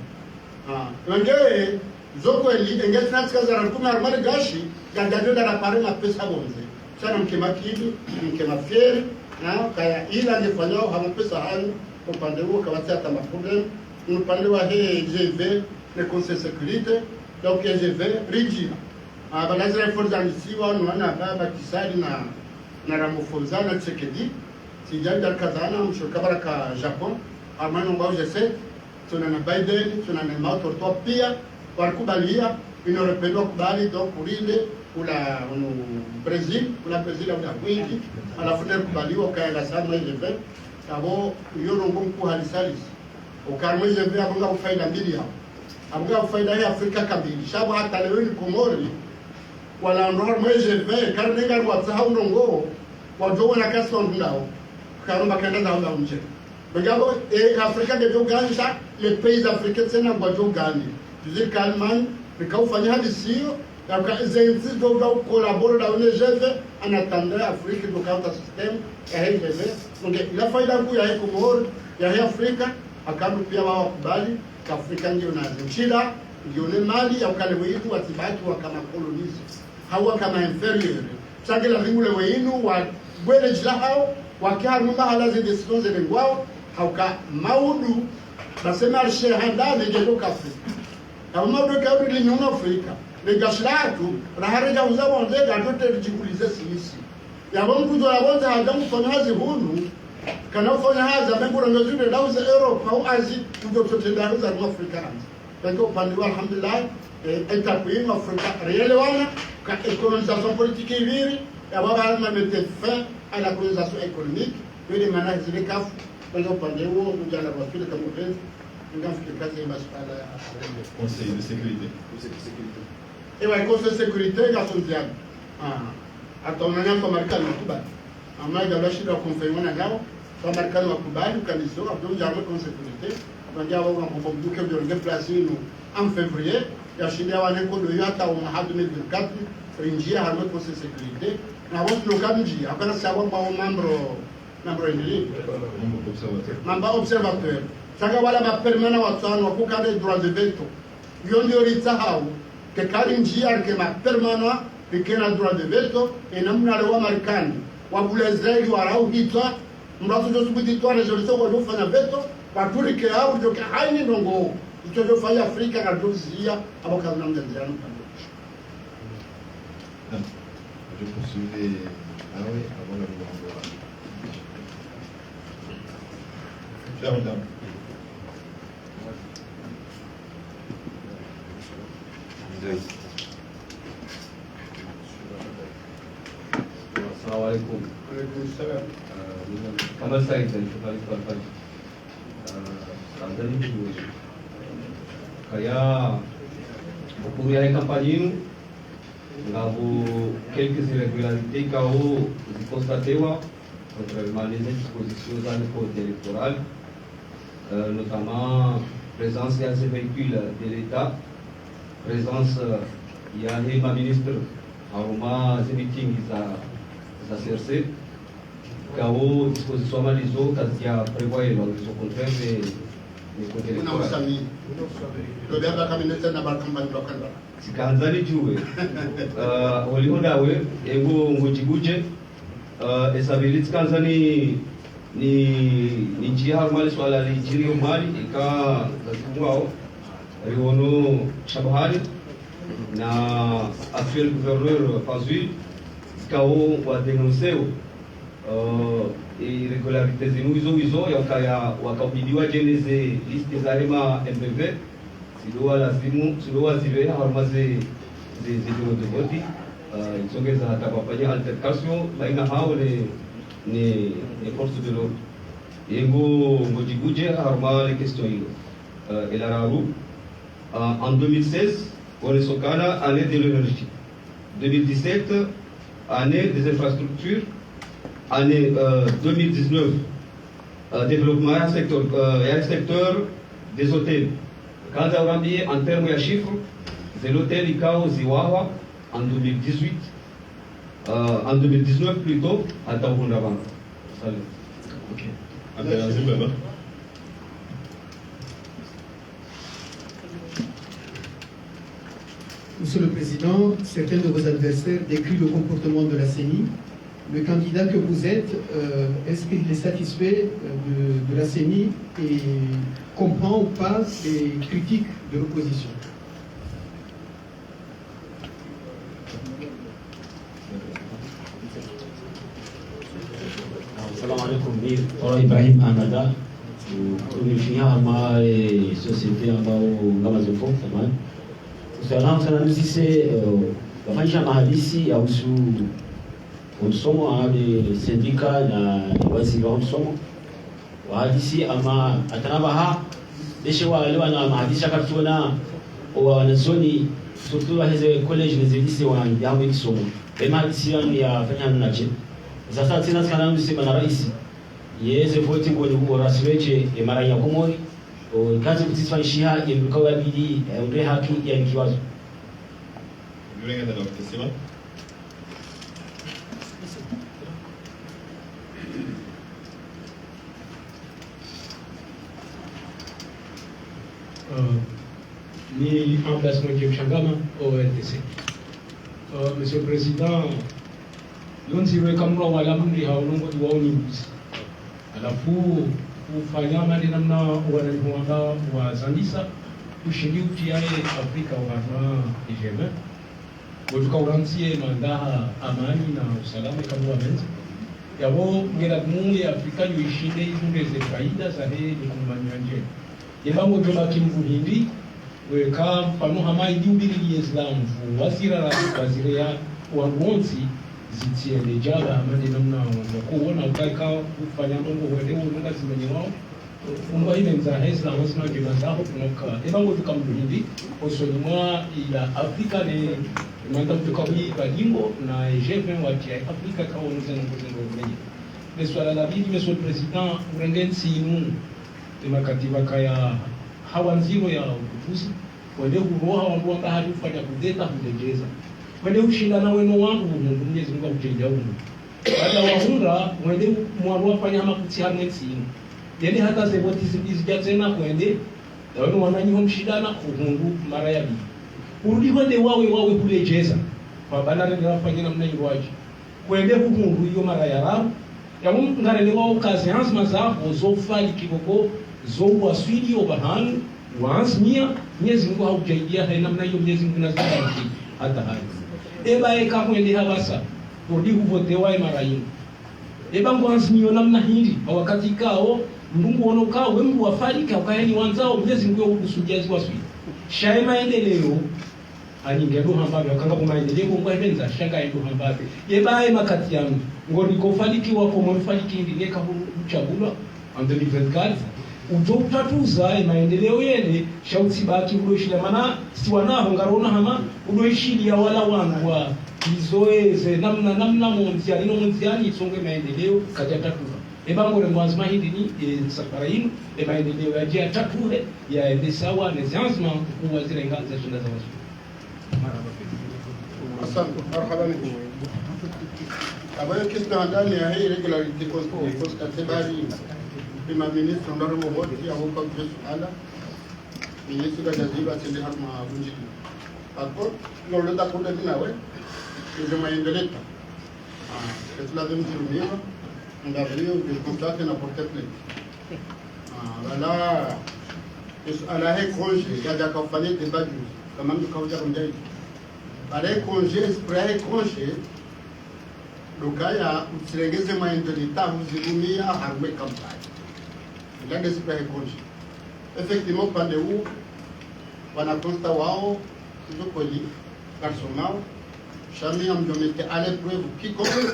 Speaker 3: ngeye zoko eli engeti kaza rakuma armali gashi gandado da rapare mapesa bonze sana mkemakidu mkemafieri na kaya ila ngefanyao hamapesa hayo upande huo kawatia hata maproblem upande wa hii GV le conseil sécurité donc GV rigina banazira forza nisiwa nwana baba kisali na Ramaphosa na Tshisekedi sijanja kazana mshukabara ka Japon amano mbao jese tuna na Biden tuna na Macron pia walikubalia inapendwa kubali donc ulinde ula Brazil ula kwingi alafu ndio kubaliwa kaenda sana hivi abo yoro ngomku halisalis ukarmwe hivi hapo faida mbili hapo abga faida ya Afrika kabili shabu hata leo ni Komori wala ndoro mwezi ve karne ngar wa tsahau ndongo wa jowo na kaso ndao karumba kenda ndao ndao nje bajabo Afrika de joganisha les pays africains tena kwa jogani tuzi kalman bikaufanya hadi sio donc zenzi doga collabore na UNGV en attendant Afrique do counter system ya HGV donc ila faida kuu ya Komori ya Afrika akabu pia wao kubali Afrika ndio nazo shida ndio ni mali ya ukale wetu watibaki wa kama colonies hawa kama inferior sasa la ringule wenu wa gwele jila hao wakiharu mahala zi decisions zile ngwao hauka maudu basema shehada lejedo kafe na maudu kaudi linyuma Afrika le gashlatu rahareja uzao ndega ndote jikulize sisi ya bongo zo yabonza hadamu fanyazi hunu kana ufanya haza membura ngazuri lauza Europe au Asia ndio tutendao za Afrika donc upande wa alhamdulillah etakuim Afrika réellement ka colonisation politique ibiri ya baba mettre fin à la colonisation économique et les menaces de CAF donc upande huo kujana kwa kile kama mpenzi ngafikiri kazi ya masuala ya
Speaker 1: Conseil de sécurité.
Speaker 3: Conseil de sécurité ya sondiana ataonana kwa Marekani wakubali amaja la shida konfirmana nao kwa Marekani wakubali kanisa ndio jambo kwa sécurité ndio wao wambobuke ndio ngeplace en février ya shida wane ko do yata au mahad 2024 rinjia harmo conseil de sécurité na wao lokamji akana sawa kwa membro ndili mamba observateur saka wala ma permanent watano wakukade droit de veto yo ndio ritahau ke kali njia ke ma permanent ikena droit de veto enamna le wa Marekani wa bulezeli wa rau hitwa mbazo ndio subititwa resolution kwa kufanya veto watulike hao ndio haini ndongo itojo fanya Afrika na dozia aboka na mjanjano
Speaker 1: Je poursuivais avant le mouvement. Madame.
Speaker 6: Assalamu alaikum. Kamal Said, journaliste Al-Fajr. Kaya pour la campagne, nous avons quelques irrégularités que vous constatez, contrairement les dispositions dans le code électoral, notamment présence de ces véhicules de l'État, présence il y a les ministres Aroma Zemiting za CRC, KO disposition malizo katika prévoit au contraire les code électoral. Sikanzani juwe walihodawe ego ngojiguje esabili sikanzani ni njia harmali swala li jiri mali ika lazimwao riono Shabahani na actuel gouverneur Fazui kao wa denonseo irregularité zinu hizo wakabidiwa jeneze liste za hema MPV siloa ziwe harmaze bureau de vote isongeza hata kufanya altercation baina hao ni force de l'ordre yengo ngojiguje harma les questions hizo elararu en 2016 Oresokana année de l'énergie 2017 année des infrastructures année 2019 développement secteur des hôtels. Quand on a mis en termes de chiffres, c'est l'hôtel Ikao Ziwawa en 2018, en 2019 plutôt, à Taoundavan. Salut.
Speaker 1: Ok. Abdelaziz Baba.
Speaker 7: Monsieur le Président, certains de vos adversaires décrivent le comportement de la CENI. Le candidat que vous êtes, est-ce qu'il est satisfait de la CENI et comprend ou pas les critiques de l'opposition?
Speaker 8: Salam alaikum, Ora Ibrahim Anada, tumefikia ma société ambao ngama zofo tamani. Usalama sana sisi wafanya mahadisi au su msomo wa sindika na waziri wa msomo wahadisi ama atanabaha deshe wale wana mahadisi akatuna wanazoni surtout waheze college nezilise wa yawe kisomo ema disiano ya fanya nache sasa tena kana msema na rais yeze voti ngoni huo rasweche mara ya komori kazi kutisfanisha yemkao yabidi ure haki ya kiwazo
Speaker 1: Yulenga da Dr. Sima.
Speaker 9: Ni emplacement James Changama au RTC. Monsieur le Président, nonziwe kamra wala mri haulongo iwaoni mbuzi. Alafu kufanya mali namna wanalimuanga wa Zandisa ushindi utiaye Afrika wana ijeme. Wotuka uranzie mandaha amani na usalama kama wamenzi. Yabo ngela kumungu ya Afrika yuishinde izungeze faida za hee ni kumanyanje. Yebango joma kimbuhindi weka mfano hama idiubiri ni Islam wazira la wazire ya wangonzi zitiende jaba amani namna wakuona ukaika kufanya mungu wende ununga zimenye wao umba hime mza Islam wasina jema zaho kunoka ebango tukambuhindi osonimwa ila Afrika ne manda mtukawi badingo na G20 watia Afrika kao nuzeno mwenye meswala la bidi Monsieur le Président urengensi imu makatiba kaya hawanziro ya utufusi wende kuroha wangu wanga hadi ufanya kudeta kudejeza wende ushindana weno wangu mungu mnyezi mungu ujenja umu baada wahunda wende mwaru wafanya hama kutihamwe tsimu yende hata zeboti zibizi tena kwende na weno wananyiho mshidana uhundu mara ya bidi urudi wende wawe kudejeza kwa banare ni wafanya na mnenyi waji kwende uhundu iyo mara ya rabu ya mungu ngarele wao kazi hansma zao zofali kikoko zo waswidi obahanu wansmia Mwenyezi Mungu haujaidia haina namna hiyo Mwenyezi Mungu nazidi hata hayo eba eka kwende habasa urudi huvote wae maraini eba ngwansmio namna hili wakati kao Mungu onoka wembu wafarika ukaeni wanzao Mwenyezi Mungu ukusujazi waswidi shaima endeleo aningendo hambabe wakanga kumaendeleo kwa benza shanga endo hambabe eba makati yangu ngoni kofaliki wako mfaliki ndineka uchagulwa en 2024 ujo utatuza maendeleo yene shauti baki uloishia mana siwanaho ngarona hama uloishilia wala wanwa izoeze namna monziani no monziani isonge maendeleo kaja tatuza ebango le mwanzima hindi ni safari hino maendeleo ya jia tatuhe ya ende sawa nezianzima kuwa zile nganza shinda za wasu
Speaker 3: asante marhaban abayo kisna ndani ya hii regularity constatable bima ministre ndaro moboti ya huko Venezuela ministre gajaziba tende harma bunjiki ako ngolo da kuda dinawe ndio maendeleo c'est la même journée on a vu que contact na porter plainte wala ala he congé ya da kafanya débat kama mtu kauja kumjai pale congé spray congé lokaya usiregeze maendeleo mzigumia harme kampani la spray congé effectivement pande où wanakonsta wao hizo kweli personal shami amjomete à l'épreuve kikombe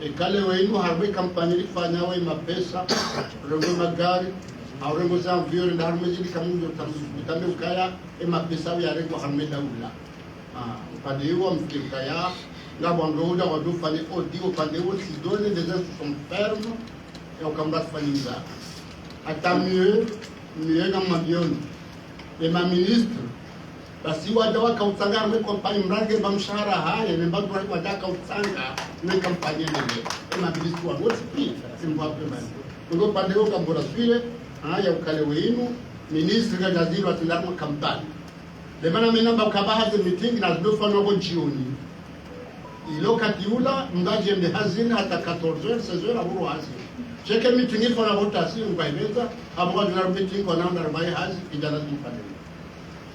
Speaker 3: ekale wenu harbe kampani lifanya we mapesa rengo magari au rengo za viole na harme jili kamunjo tamsubitame ukaya mapesa ya rengo harme daula pande où amfikaya ngabo ndoda wadufanye audio pande où si donne des instructions fermes et au combat faniza ata mieux kama bioni ma ministre basi wajawa kautsanga me kompani mrange bamshara haya ne mbadu wajaka utsanga ne kampanye nene ma ministre wa what's it Zimbabwe man ngo pande yo kambora swile haya ukale wenu ministre ga jaziro atilarma kampani le mana mena bakabaha ze meeting na dofa no jioni ilo katiula mngaje mbe hazina hata 14h 16h aburu hazina cheke meeting ifo na votasi ngwaibeza abwa na meeting kwa namba rabai hazi kijana zipande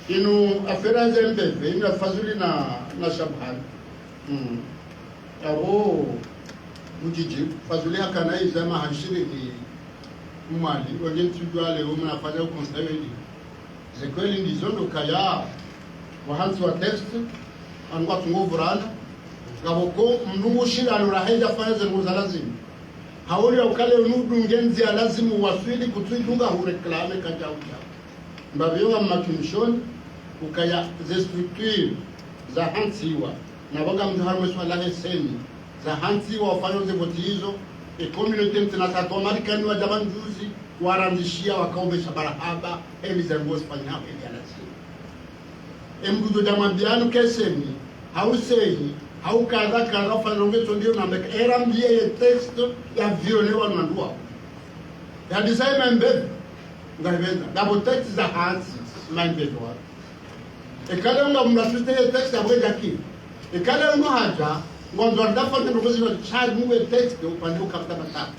Speaker 3: inu afera zembeve inu afazuli na shabhan abo mujiji fazuli hakana izama hashiriki mwali wanje tujwale umnafanya ukonstaili zekweli ndizondo kaya wahansi wa test angwa tungovrana gaboko mnungu shira aluraheja fanya zengo za lazima hauli ukale unudu ngenzi ya lazimu waswili kutwidunga hureklame kajauja mbavyo wa matumishoni ukaya ze structure za hansiwa na waga mzaharo swala heseni za hansiwa wafanya ze voti hizo e community international American wa jaman juzi warandishia wakaomesha barahaba elizabeth fanya hapo yanasi embudo jamambiano keseni hausei haukaza kaza fanongeto ndio na era mbie text ya violewa na ndua ya design mbebe ngavenda double text za hansi minded wa ekale nga mnafite text ya bweja ki ekale ngo haja ngondo ndafa ndio ngozi na charge mu text upande ukapata batatu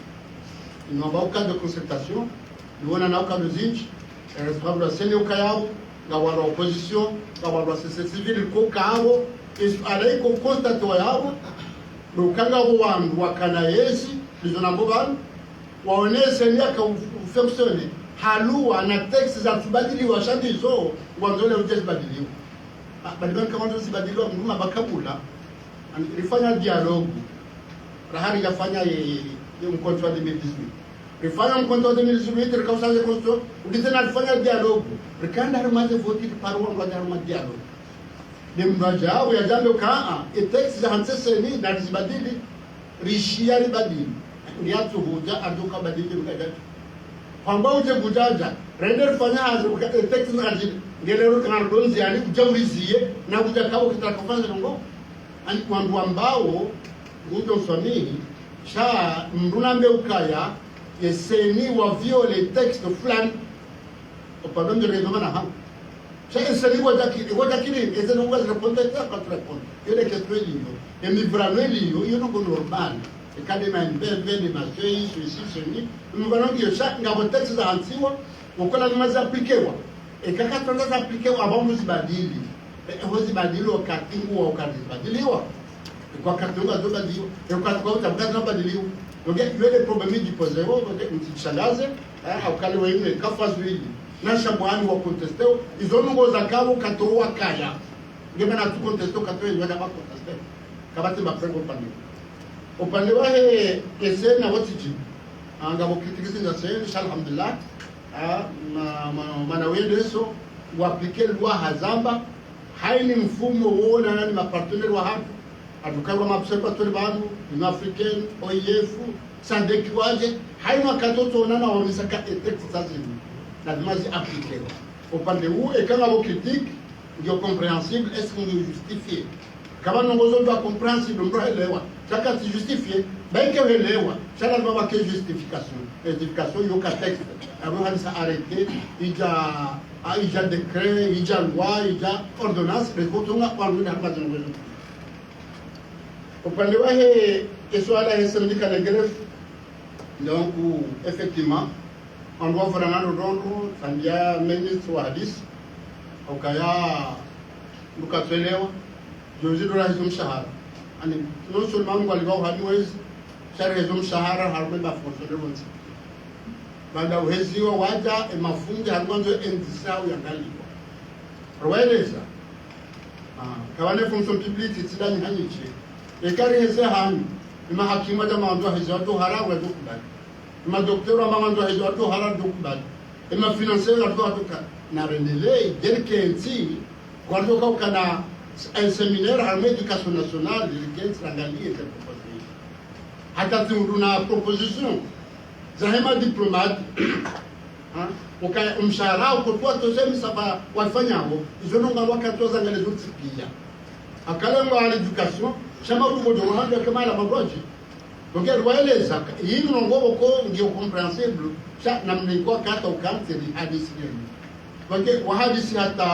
Speaker 3: inomba ukade concertation niona na ukade zinchi responsable wa sene ukayao nga wala opposition nga wala société civile ko kawo alai ko constate wa yao lukanga wandu wakana yesi lizona mbobanu waonese miaka ufemsone halua na text za tubadiliwa shandizo wanzole ujezi badiliwa badiliwa kama ndo sibadiliwa mruma bakabula rifanya dialogue rahari yafanya mkonto wa 2018 rifanya mkonto wa 2018 rikausaje konsto uditena rifanya dialogue rikanda harumaze voti parwa ngwa haruma dialogue nimbaja au ya jambo kaa text za hanseseni na zibadili rishia ribadili ndiatu huja aduka badili mkajaji kwamba uje bujaja render fanya hazo text na ngelero kana donzi yani kujaulizie na kuja kao kitakafanya ngo ani kwamba ambao ngudo msamihi sha mrunambe ukaya yeseni wa viole text fulani opadon de rezoma na hapo sha yeseni kwa jakili yeseni kwa répondre ta contre répondre ile question hiyo emibrano hiyo no normal ekadema mbebe de masei ceci mvano ndio sha ngabo text za hansiwa ukola nimaza aplikewa ekaka tonda za aplikewa abamu zibadili hozibadili wakati nguo ukazibadiliwa kwa katunga zoba dio kwa utabukaza badiliwa ndio ile problem hii pose wao ndio mtishangaze au kale wewe kafazu hili na shamwani wa contesteo izo ngo za kabo katoa kaya ndio maana tu contesteo katoa ndio hapa contesteo kabati maprengo pande upande wahe kese na watiji anga bokitikisi za sasa alhamdulillah maana wewe ndio waplike lwa hazamba haini mfumo wona nani mapartenaire wa hapo atukabwa maobservatoire banu ni africaine OIF sandeki waje haina katoto nana wa misaka text sazini lazima zi appliquer upande huu ekanga bo critique ndio comprehensible est-ce qu'on est justifié kama nongozo ndo comprehensible ndo elewa chaka si justifié baike elewa chala ndo ba justification yo ka texte abo hanisa arrêté ija décret ija loi ija ordonnance rekotunga kwa ndio hapa zinaweza upande wahe swala yasemika na greffe donc effectivement on doit vraiment rendre sandia ministre wa hadis ukaya lukatelewa jozi dola hizo mshahara ani non seulement ngo alivao hadiwezi shari hizo mshahara harbe ba fonctionnaire wonse banda uheziwa waja mafungi harwanzo endisao yangaliwa rweleza kawane fonction publique tidani hanyiche ekari heze hani ima hakima jama ndo hizo to harawa do kubali ima docteur amba ndo hizo to harawa do kubali ima financier ndo to na renele derkenzi kwa ndo kana un séminaire en éducation nationale de 15 rangalie de proposition hata tuna proposition zahema diplomate ukaya mshahara uko to sema saba wafanyao izo nonga wakatoza ngale zotsikia akalengo ala education chama uko do handa kama la magoji donc rwaeleza hii nongo ko ndio comprehensible cha namna iko kata ukante ni hadisi ndio kwa hadisi hata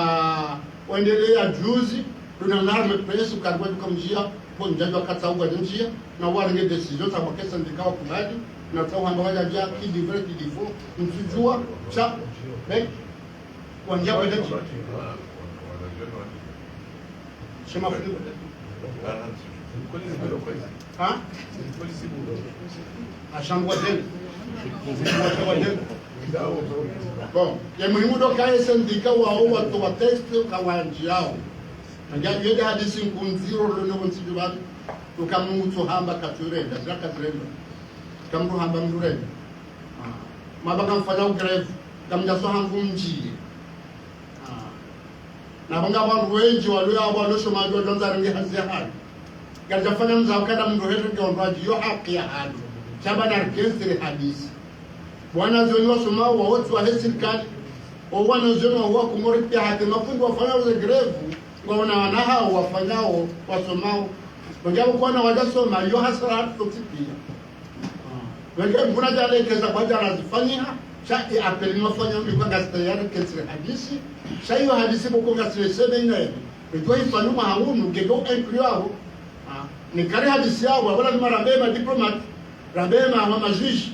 Speaker 3: waendelea juzi tunanarme presu karwa kama njia kwa njia kata uga njia na wale nge decision za makesa ndikawa kubadi na kwa hamba waja ja ki livre ki difo mtujua cha kwa njia kwa njia shema fudu ha ashangwa tena bon ya muhimu ndo kae sendika wao watu wa test kwa njia ndia yede hadisi kunziro lono kunsidu batu tukamutu hamba katurenda zaka turenda kamru hamba murenda mabaka mfanya greve kamja so hangu mjie na banga abantu wengi waliosomaji walionzarangi hazi ya hali garjafanya mzawakada mndu hetu kiondoaji yo haki ya hali chaba na rikensiri hadisi wana zoni wasomao wa wotu wa hesirikali wana zoni wa huwa kumori pia hati mafundi wafanya uze grevu wana wanahao wafanyao wasomao wengabu kwa na wajasoma yo hasara hatu tokipia wengabu kuna jale keza kwa jara zifanyia cha apeli mwafanya mbikuwa gastayari kensiri hadisi cha hiyo hadisi buko ngasiri sebe inae ito ifanuma haunu kego enkriyo aho ni kari hadisi yao wala ni marabema diplomat rabema majuji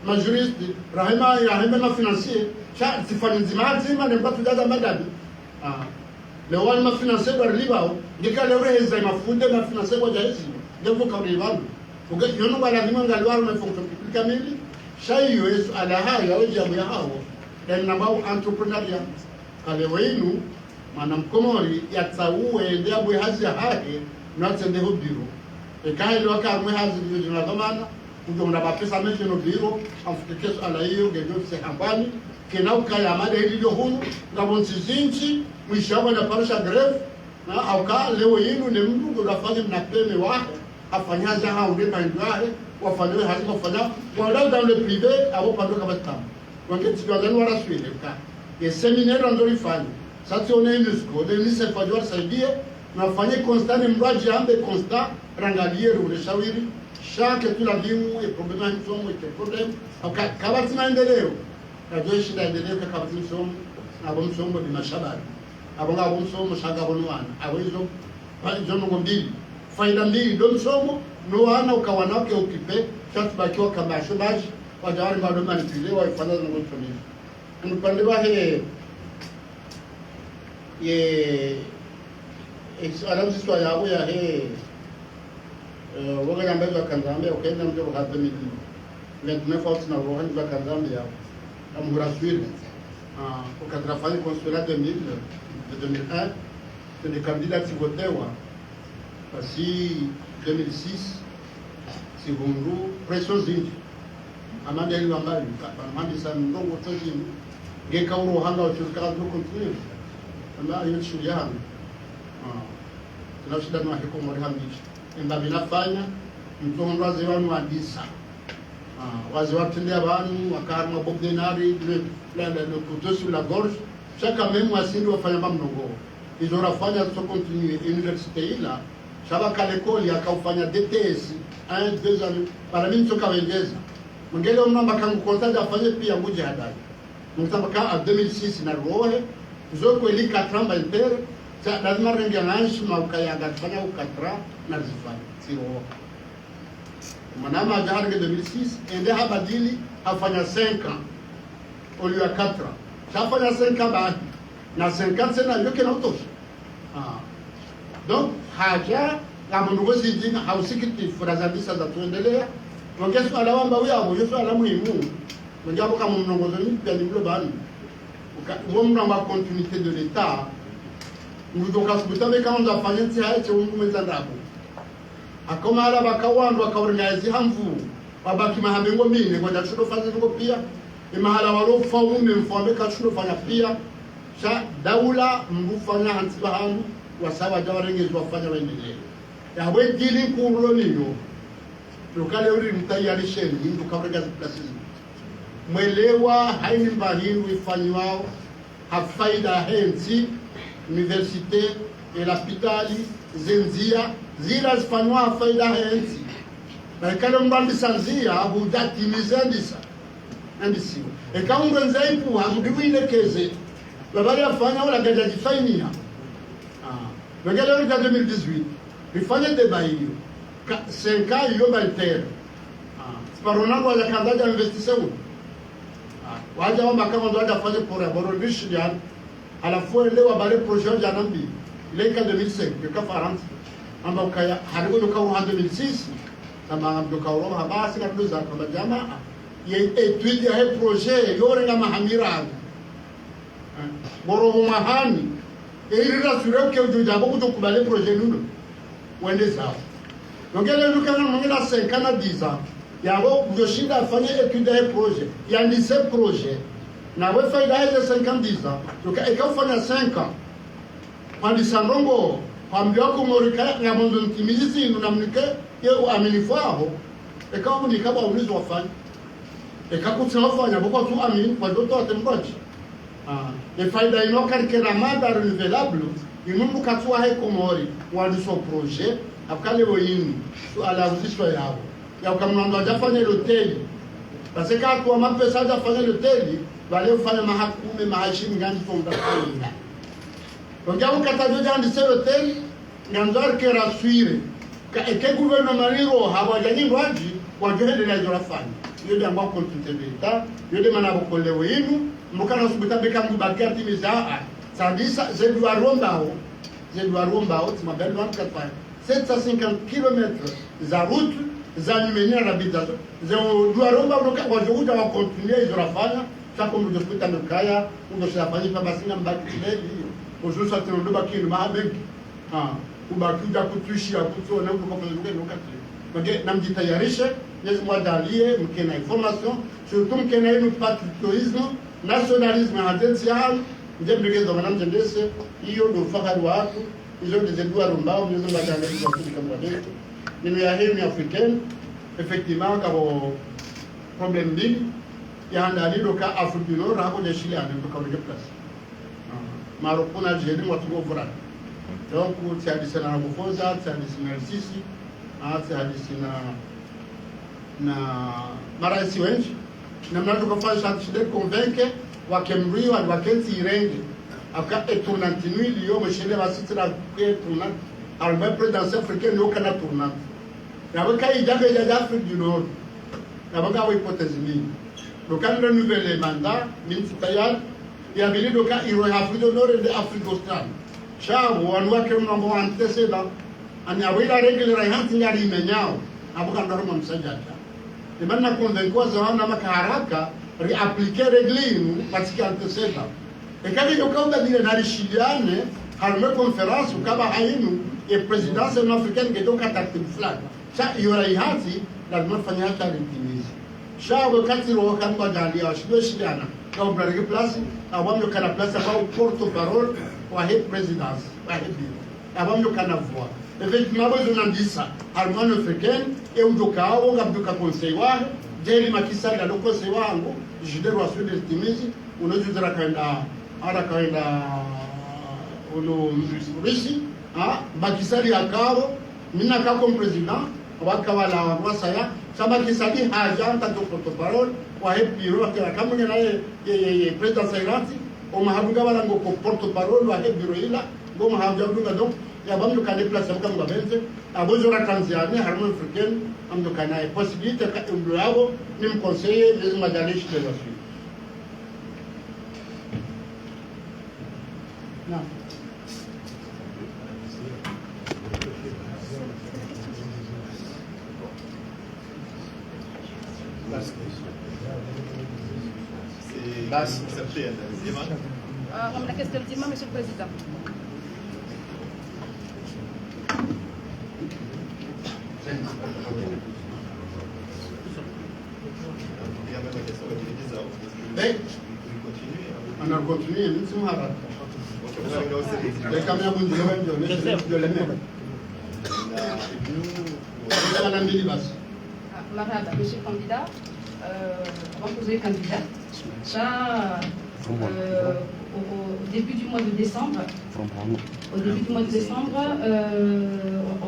Speaker 3: majuristi rahema mafinancier cha sifani nzima ne mbatu jaza madadi le wali mafinancier wa libao ngika le reheza mafunde mafinancier kwa jaizi ndevo kaulibano uga yono bala ni manga lwaro na fonction publique kamili shayo yesu ala haya oja ya hao na nambao entrepreneuria kale wenu mana mkomori ya tsawe ndiabwe hazi ya hake na tsende ho biro ekaile wakamwe hazi ndio na domana kujona bapesa meje no biro amfikekeso ala hiyo gejo se hambani kenau kaya mada hilo hunu ngabonzi zinchi mwishaba na parasha greve na auka leo yinu ne mndu unafanya mnapeme wa afanyaza hao ndio ndwae wafanywe hazi kufanya wala dans le privé abo pando kama tamu wakati tuanzani wala swile ka ye seminaire ndo lifanya sasa on est jusqu'au de lycée Fadwar Saidie nafanye constat ni mraji ambe constat rangalier ule shawiri chaque tu la bimu et problème ni somo et problème kabati maendeleo na ndio shida endeleo kwa kabati somo na bomu somo ni mashabari abonga bomu somo shanga bonwana awezo jono ngombili faida mbili ndio somo no wana ukawanake ukipe chatu bakiwa kama shobaji wajawari bado manipule waifanya na ngotomini mpande wa he ye alamsi swa yabo ya he woga mbele kanzambe ukenda mjo kwa mili maintenant force na rohan za kanzambe ya amuraswiri ukatrafanya consulat 2001 c'est des candidats qui votaient si 2006 Sibundu pression zingi amande ali wambali amande sana ndongo tozi ngeka uro hanga uchuka no continue amba hiyo shughuli yangu tunashida na hiko mori hamishi imba binafanya mtongo wazi wanu andisa wazi watende abantu wakarma bobdenari le couteau sur la gorge chaque même asindi wafanya mamnongo ils rafanya so continue université ila shabaka l'école akaufanya DTS 1-2 ans para mimi toka wengeza mngele mnamba kangu kontaja afanye pia nguje hadai mtamba ka 2006 na rohe zoko ili 4 ans inter cha lazima renga naishi na ukayanga fanya ukatra na zifanya sio manama jaharge 2006 ende habadili afanya 5 ans au lieu à 4 ans chafanya 5 ans ba na 50 na yoke na utosha donc haja kama ngozi jina hausikiti furazadisa za tuendelea wangesu alawamba wao yesu alamuhimu ngabo kama mnongozo ni pia ni global uomna wa continuité de l'état ngudoka kubutabe kama ndafanya nti haiche umumeza ndabo akoma ala bakawandu akaorganize hamvu babaki mahabengo mine kwa chudo fanya ngo pia imahala walofa ume mfambe ka chudo fanya pia cha daula mbufanya hanti bahandu wasawa jawarengezi wafanya waendelee yawe dili kurulo niyo lokale uri mtayarishe ndio kabrega plasi mwelewa haini mbahindu ifanywa hafaida hensi universite elapitali zenzia zira zifanywa hafaida hensi bakale mbambi sanzia hudatimizendisa andisiwa ekaungo nzaipu hamudiwilekeze babali afanya wala gaja jifainia bakale uri 2018 rifanye deba hiyo 5 ans hiyo balter sparonango wala kandaja investisseur waja wamba kama ndo afanye pour aborobish ya alafu elewa bale projet ya nambi leka 2005 ka 40 amba ukaya harigo ndo ka 2006 kama ndo ka ro habasi na tuza kwa jamaa ye etude ya projet yore na mahamira boro mahani irira sureke ujuja boko tukubale projet nuno wende sawa ngele ndukana mwingine 5 na 10 ans yabo mjoshinda afanye etude ya projet yandise projet na we faida ya 50 ans donc ekafanya 5 ans Pandisandongo, Pambioko Morika, Yamondo Timizi, Nunamnike, Yo Aminifuaho, a company cover of this often. A Kakutsafan, a Boko to Amin, but don't talk them much. If I die no Karkeramada renouvelable, you know Katua Komori, one is so projet, a Kaleoin, to allow this way out. Yakamando Jafane Hotel. Parce que quand on m'appelle ça, j'ai fait l'hôtel, aller faire ma hakume, ma hachim, gandi fond da famille. Donc, quand on a dit l'hôtel, Ganzar qui rassure, et que le gouvernement Niro a gagné Waji, ou a gagné de la Jorafan. Je dis à moi contre l'État, je demande à vous coller au Inou, Mokana Subita Bekam Bakati Miza, ça dit ça, je dois Rombao, tu m'appelles 750 km de route. Zanimenia l'habitation. Douaromba wajokuja wakontinuer izorafanya chako mjoskuta mkaya undoshafanya pabasina mbakile ojo satendo bakini mahabek ubakuja kutushia kutona uko kwa nokati namjitayarishe yezi mwadalie mkena information surtout mkena inu patriotisme nationalisme hadensial ndembe ndo manamjendese hiyo ndo fahari watu hizo ndizo douaromba mwezo mbadala kwa kama wadetu. Nous avons africaine, effectivement, quand on problème d'île, il y a un allié au cas Afrique du Nord, il y a des Chiliens, donc on a des places. Maroc, on a Algérie, on a tout le monde. Donc, c'est à dire que c'est un Bofosa, c'est à dire que c'est un Sisi, c'est à dire que c'est un Maraïsi Wench. Nous avons fait un chantier de convaincre, ou Kemri, ou Kensi Irenge. Après, et tournant, il y a un monsieur qui va se faire tournant. Alors, le président africain n'a aucun tournant. Il y a un cas d'Afrique du Nord. Il y a un cas d'hypothèse. Donc, quand on renouvelle les mandats, il y a des cas d'Afrique du Nord et d'Afrique australe. Chao, on voit que nous avons antécédent. On a vu la règle de la Hansi Yarimenyao. On a vu la Sajata. Et maintenant, convaincu, on a Makaraka, réappliquer la règle parce qu'il y a antécédent. Et quand il y a un cas de Chiliane, à une conférence au Kabahaïnou, et président africaine qui est donc attaqué le flag. Ça, il y aura ici, la demande financière de Tunisie. Ça, le cas de l'Okamba Gali, à Chiliana, quand on a place, avant de la place, avant de porte-parole, ou à la présidence, avant de la voix. Effectivement, on a dit ça. Allemand africaine, et on a dit que conseil, Jerry Makissa, la conseil, je dois assurer de Tunisie, on a dit que Russie, Bakisari akao, mina kako président, wakawala wasaya, sabakisari haja en tant que porte-parole, wa biro akira kamwe na ye président Sairati, o mahabuga wala ngo porte-parole wa biro ila, ngo mahabuga donc ya bamyo ka déplacer ko ngwa benze, abojora Tanzania harmon africaine, amdo kana possibilité ka ndabo nim conseiller les madalish de la suite. Non.
Speaker 1: Là, ça fait
Speaker 4: la question ultime, Monsieur le Président.
Speaker 3: On a continué, nous sommes à les caméras de la mer.
Speaker 4: Marhaba, Monsieur le candidat, avant que vous soyez candidat, ça, au début du mois de décembre,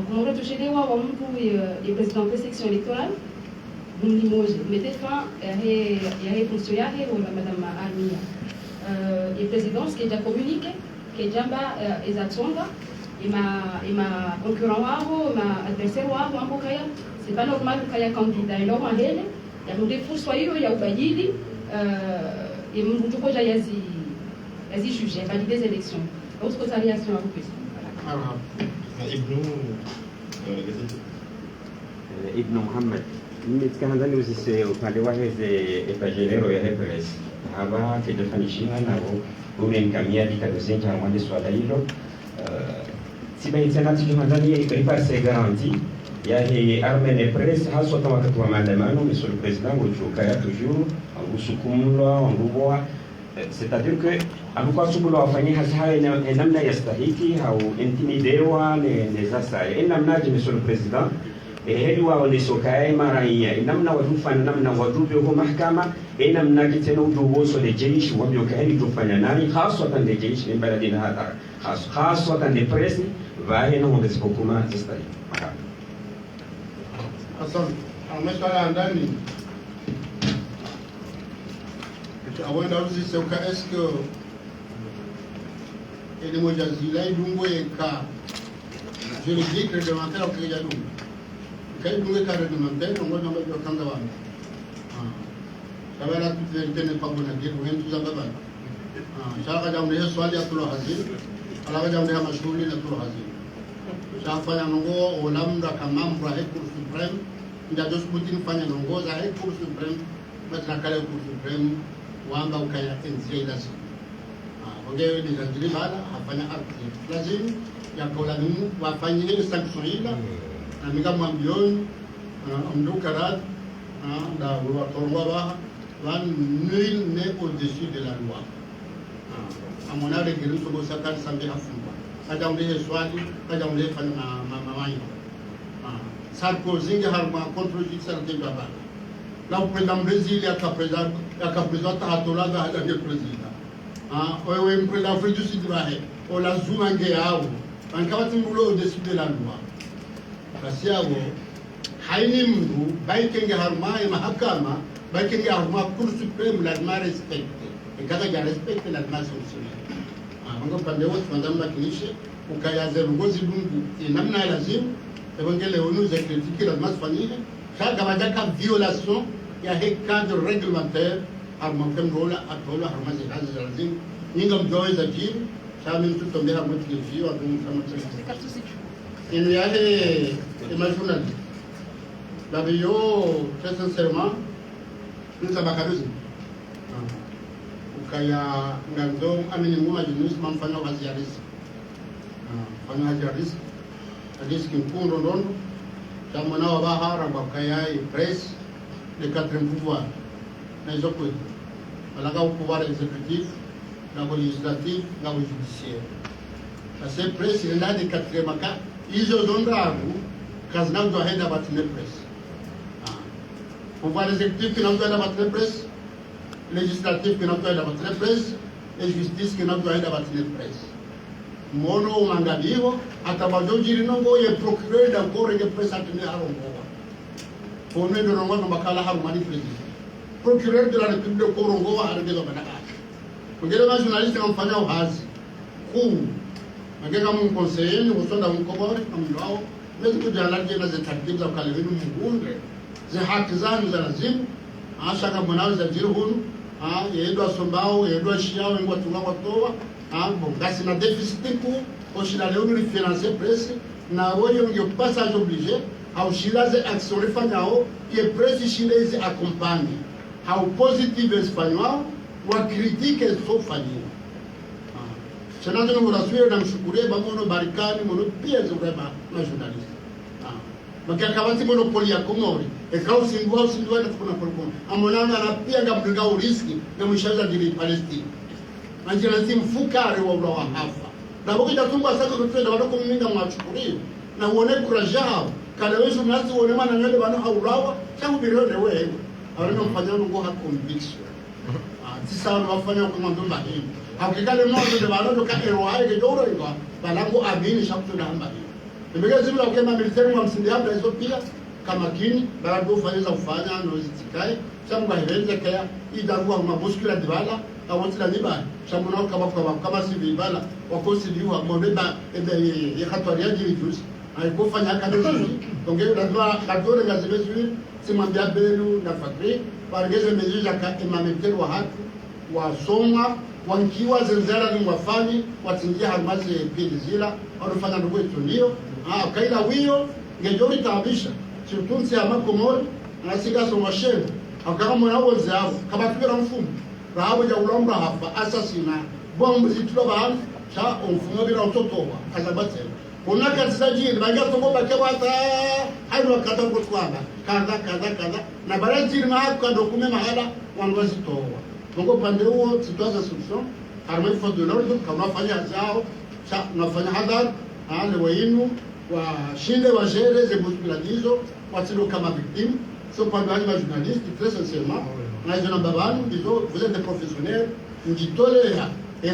Speaker 4: on aurait touché les lois et président de la section électorale, vous Limoges, mettez fin à fonctionnaire ou Madame Armia. Et président, ce qui est déjà communiqué, qui est déjà Ezatsonga, et ma concurrent, ma adversaire, c'est pas normal qu'il y ait un candidat énorme à elle. Il y a des fous soyeux, il y a Oubayili, et mon groupe a jugé, validé les élections. Autre réaction à vous, Président.
Speaker 10: Ibn Muhammad. Nimesikana uzise upande waheze epajenero ya Hepres haba kedefanishina nabo unenkamia dikadosenja harmande swala hilo sibaitana tujumadani riparse garanti yaani armene press haswa kama wakati wa maandamano. Monsieur le Président, uchuka ya toujours usukumulwa nguboa c'est-à-dire que alikuwa subula wafanyia kazi hayo namna yastahiki au intimidewa neza sayo namnaje monsieur le président heli waonesokaye maraia namna watufanya namna wadupe huko mahakama namna kitena uduwoso de jeshi wamyokaeni tufanya nani haswatan de jeshi baladina hata haswatan de presse vahe na ngezikokuma zistahiki.
Speaker 3: Asante. Ameswala ndani awenda uziseuka eske elimo jazila idungo eka juridique réglementaire au kaya dungo kay dungo ka réglementaire ngo nyamba yo kanga wana sabara toute vérité n'est pas bonne à dire rien tout zamba bana shaka jamne swali ya tulo hazir ala jamne ha mashghuli na tulo hazir shafanya ngo olamda kamamra he cour suprême nda dos putin fanya ngo za he cour suprême batra kale cour suprême wamba ukaya enzi lazima ongewe ni zanjiri bala hafanya akti lazima ya kola numu wafanye ile sanction ila na mika mwambioni amduka rad na watorwa baha van nul n'est au-dessus de la loi amona de gelu sobo sakar sambi hafumba kaja unde swali kaja unde fanya mamayo Sarkozy nge harma contre-judiciaire de baba là au président Brésil ya président Atola ga hada de président wewe président Afrique du Sud bahe o la zuma nge yao ankawati mbulo au-dessus de la loi basi yao haini mdu baike nge harma ya mahakama baike nge harma Cour suprême la ma respecte et kaga ya respecte la ma sanctionner ngo pande wote mandamba kinishe ukayaze ngozi dungu namna lazima evangile onu za critique la mas famille chaque majaka violation ya he cadre réglementaire armafem rola atola harmazi hazi lazim ninga mjoeza jini chami mtu tombe ha mtu kifio atu kama tsiki inu yale imajuna la bio très sincèrement nous abakaruzi ukaya ngando amini nguma jinus mamfanya waziaris fanya waziaris riski mkundo ndondo kama nao bahara bakayai presse le quatrième pouvoir na izoko alanga pouvoir exécutif na législatif na judiciaire parce que presse ile ndani quatrième maka hizo zondagu kazi nao ndo henda batine presse pouvoir exécutif qui n'a batine presse législatif qui n'a batine presse et justice qui n'a batine presse mono mangaliho atabajojiri nongo ye procureur da gore ye présenté arongo pour ne de rongo makala haru mani président procureur de la république de Congo wa arde do bana ngere ma journaliste en fanya uhazi ku ngega mun conseiller ni usonda mun kobore amlao mezu kujala je na zetartib za kalevinu mungunde ze haki zangu za lazima ashaka mwanao za jirhunu yedo asombao yedo shiao ngwa tunga toa bon gasi na déficit ku oshila leo ni financer presse na wewe ndio passage obligé au shilaze action refanyao que presse chileze accompagne au positive espagnol wa critique sofanywa sana ndio mraswio na mshukurie bamono barikani mono pia zurema na journaliste makakabati monopoli ya Komori ekao sindwa na kuna polko amonana na pia ngabringa uriski na mshaza dili Palestine anjirazi mfukare wa ulawa hafa na bokuja tumba saka kutenda wadoko mminga mwachukurio na uone kurajao kala wezo mnazi uone mana nyele bana haulawa changu birone wewe awano mfanya ngo ha conviction tisa wafanya kwa ndomba hii hakikale mmoja de bana doka eroaye ke doro ingwa balango amini shakutu na hamba hii nimega zimla ukema military wa msindi hapa hizo pia kama kini barado fanya za kufanya no zitikai changu hawenze kaya idangwa mabuskula dibala awotila niba chamuna kama si bala wakosi liwa mbeba ebe yakatwaria jilifus aikofanya kadozi donc lazima kadore ngazibezwi simambia belu na fakri bargeze mejija ka imamekero wa hatu wasoma wankiwa zenzara ni wafani watingia halmazi pilizila wanafanya ndugu yetu ndio kaila wiyo ngejori tabisha surtout ya makomori anasika somasheni akama mwanao zao kama tukira mfumo rahabo ja ulomba hapa asasina bombe zitula bahani cha mfumo bila utotowa kazabatse unaka tsaji banga tongo bakabata hayo wakata kutwaba kaza na baraji na hapo dokume mahala wanawazitoa Donc upande huo sitoa solution harmai force de l'ordre kama wafanya zao unafanya hadhar wale wainu washinde wajere ze bousculadizo wasilo kama victime so upande wale wa journaliste très sincèrement na hizo namba banu ndizo vous êtes des professionnels mjitolea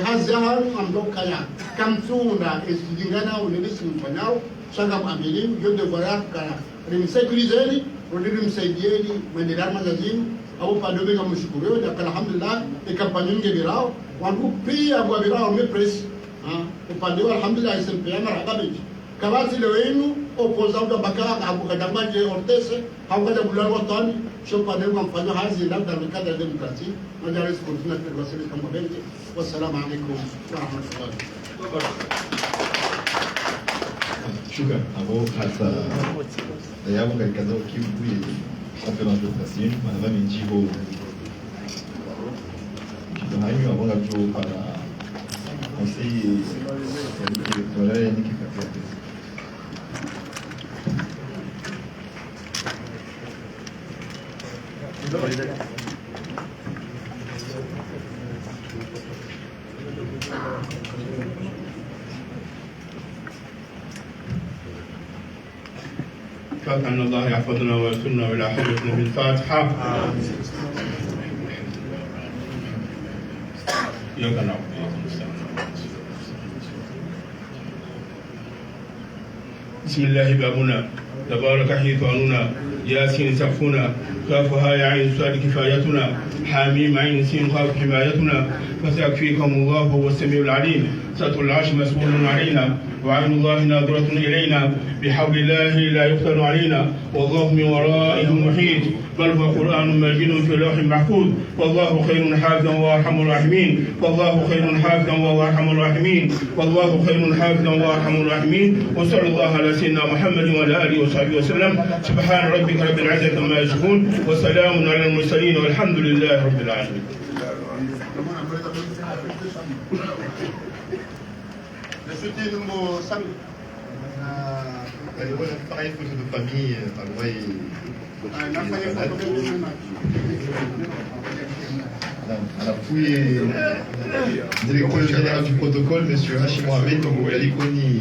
Speaker 3: hazaharu amdoka ya kamtunda esijingana unelisi mfanyao shanga mwamilimu yo devoir kara rimsekulizeni rimsaidieni mwendelea mazazimu au padobe kama mshukuru na alhamdulillah ikapanyinge birao wangu pia kwa birao mepres upande wa alhamdulillah SNPM marhababi kabati leo yenu opposant wa bakara abukadamaje ortese hawada bulal watani sio pande wa mfano hazi labda mikada ya demokrasia na jaris continue kwa wasili kama bente wassalamu alaykum wa rahmatullahi wa barakatuh.
Speaker 1: Shukran abo hata yabo katika zao kivu conférence de presse madame Njibo Kidohanyo avant la jour par conseil électoral et qui fait
Speaker 2: فأن الله يحفظنا ويرسلنا إلى حجتنا بالفاتحة. إياك نعبد وإياك نستعين. بسم الله بابنا تبارك حيطاننا ياسين سقفنا كافها يا عين سؤال كفايتنا حاميم عين سين خاف حمايتنا فسيكفيكم الله هو السميع العليم ستر العرش مسؤول علينا وعين الله ناظرة إلينا بحول الله لا يقتل علينا والله من ورائه محيط بل هو قرآن مجيد في لوح محفوظ والله خير حافظا وارحم الراحمين والله خير حافظا وارحم الراحمين والله خير حافظا وارحم الراحمين وصلى الله على سيدنا محمد وعلى آله وصحبه وسلم سبحان ربك رب العزة عما يصفون وسلام على المرسلين والحمد لله رب العالمين.
Speaker 1: pareil, photo de famille, à la fouille directeur général du protocole, M. Hachim Mohamed, comme vous l'avez connu,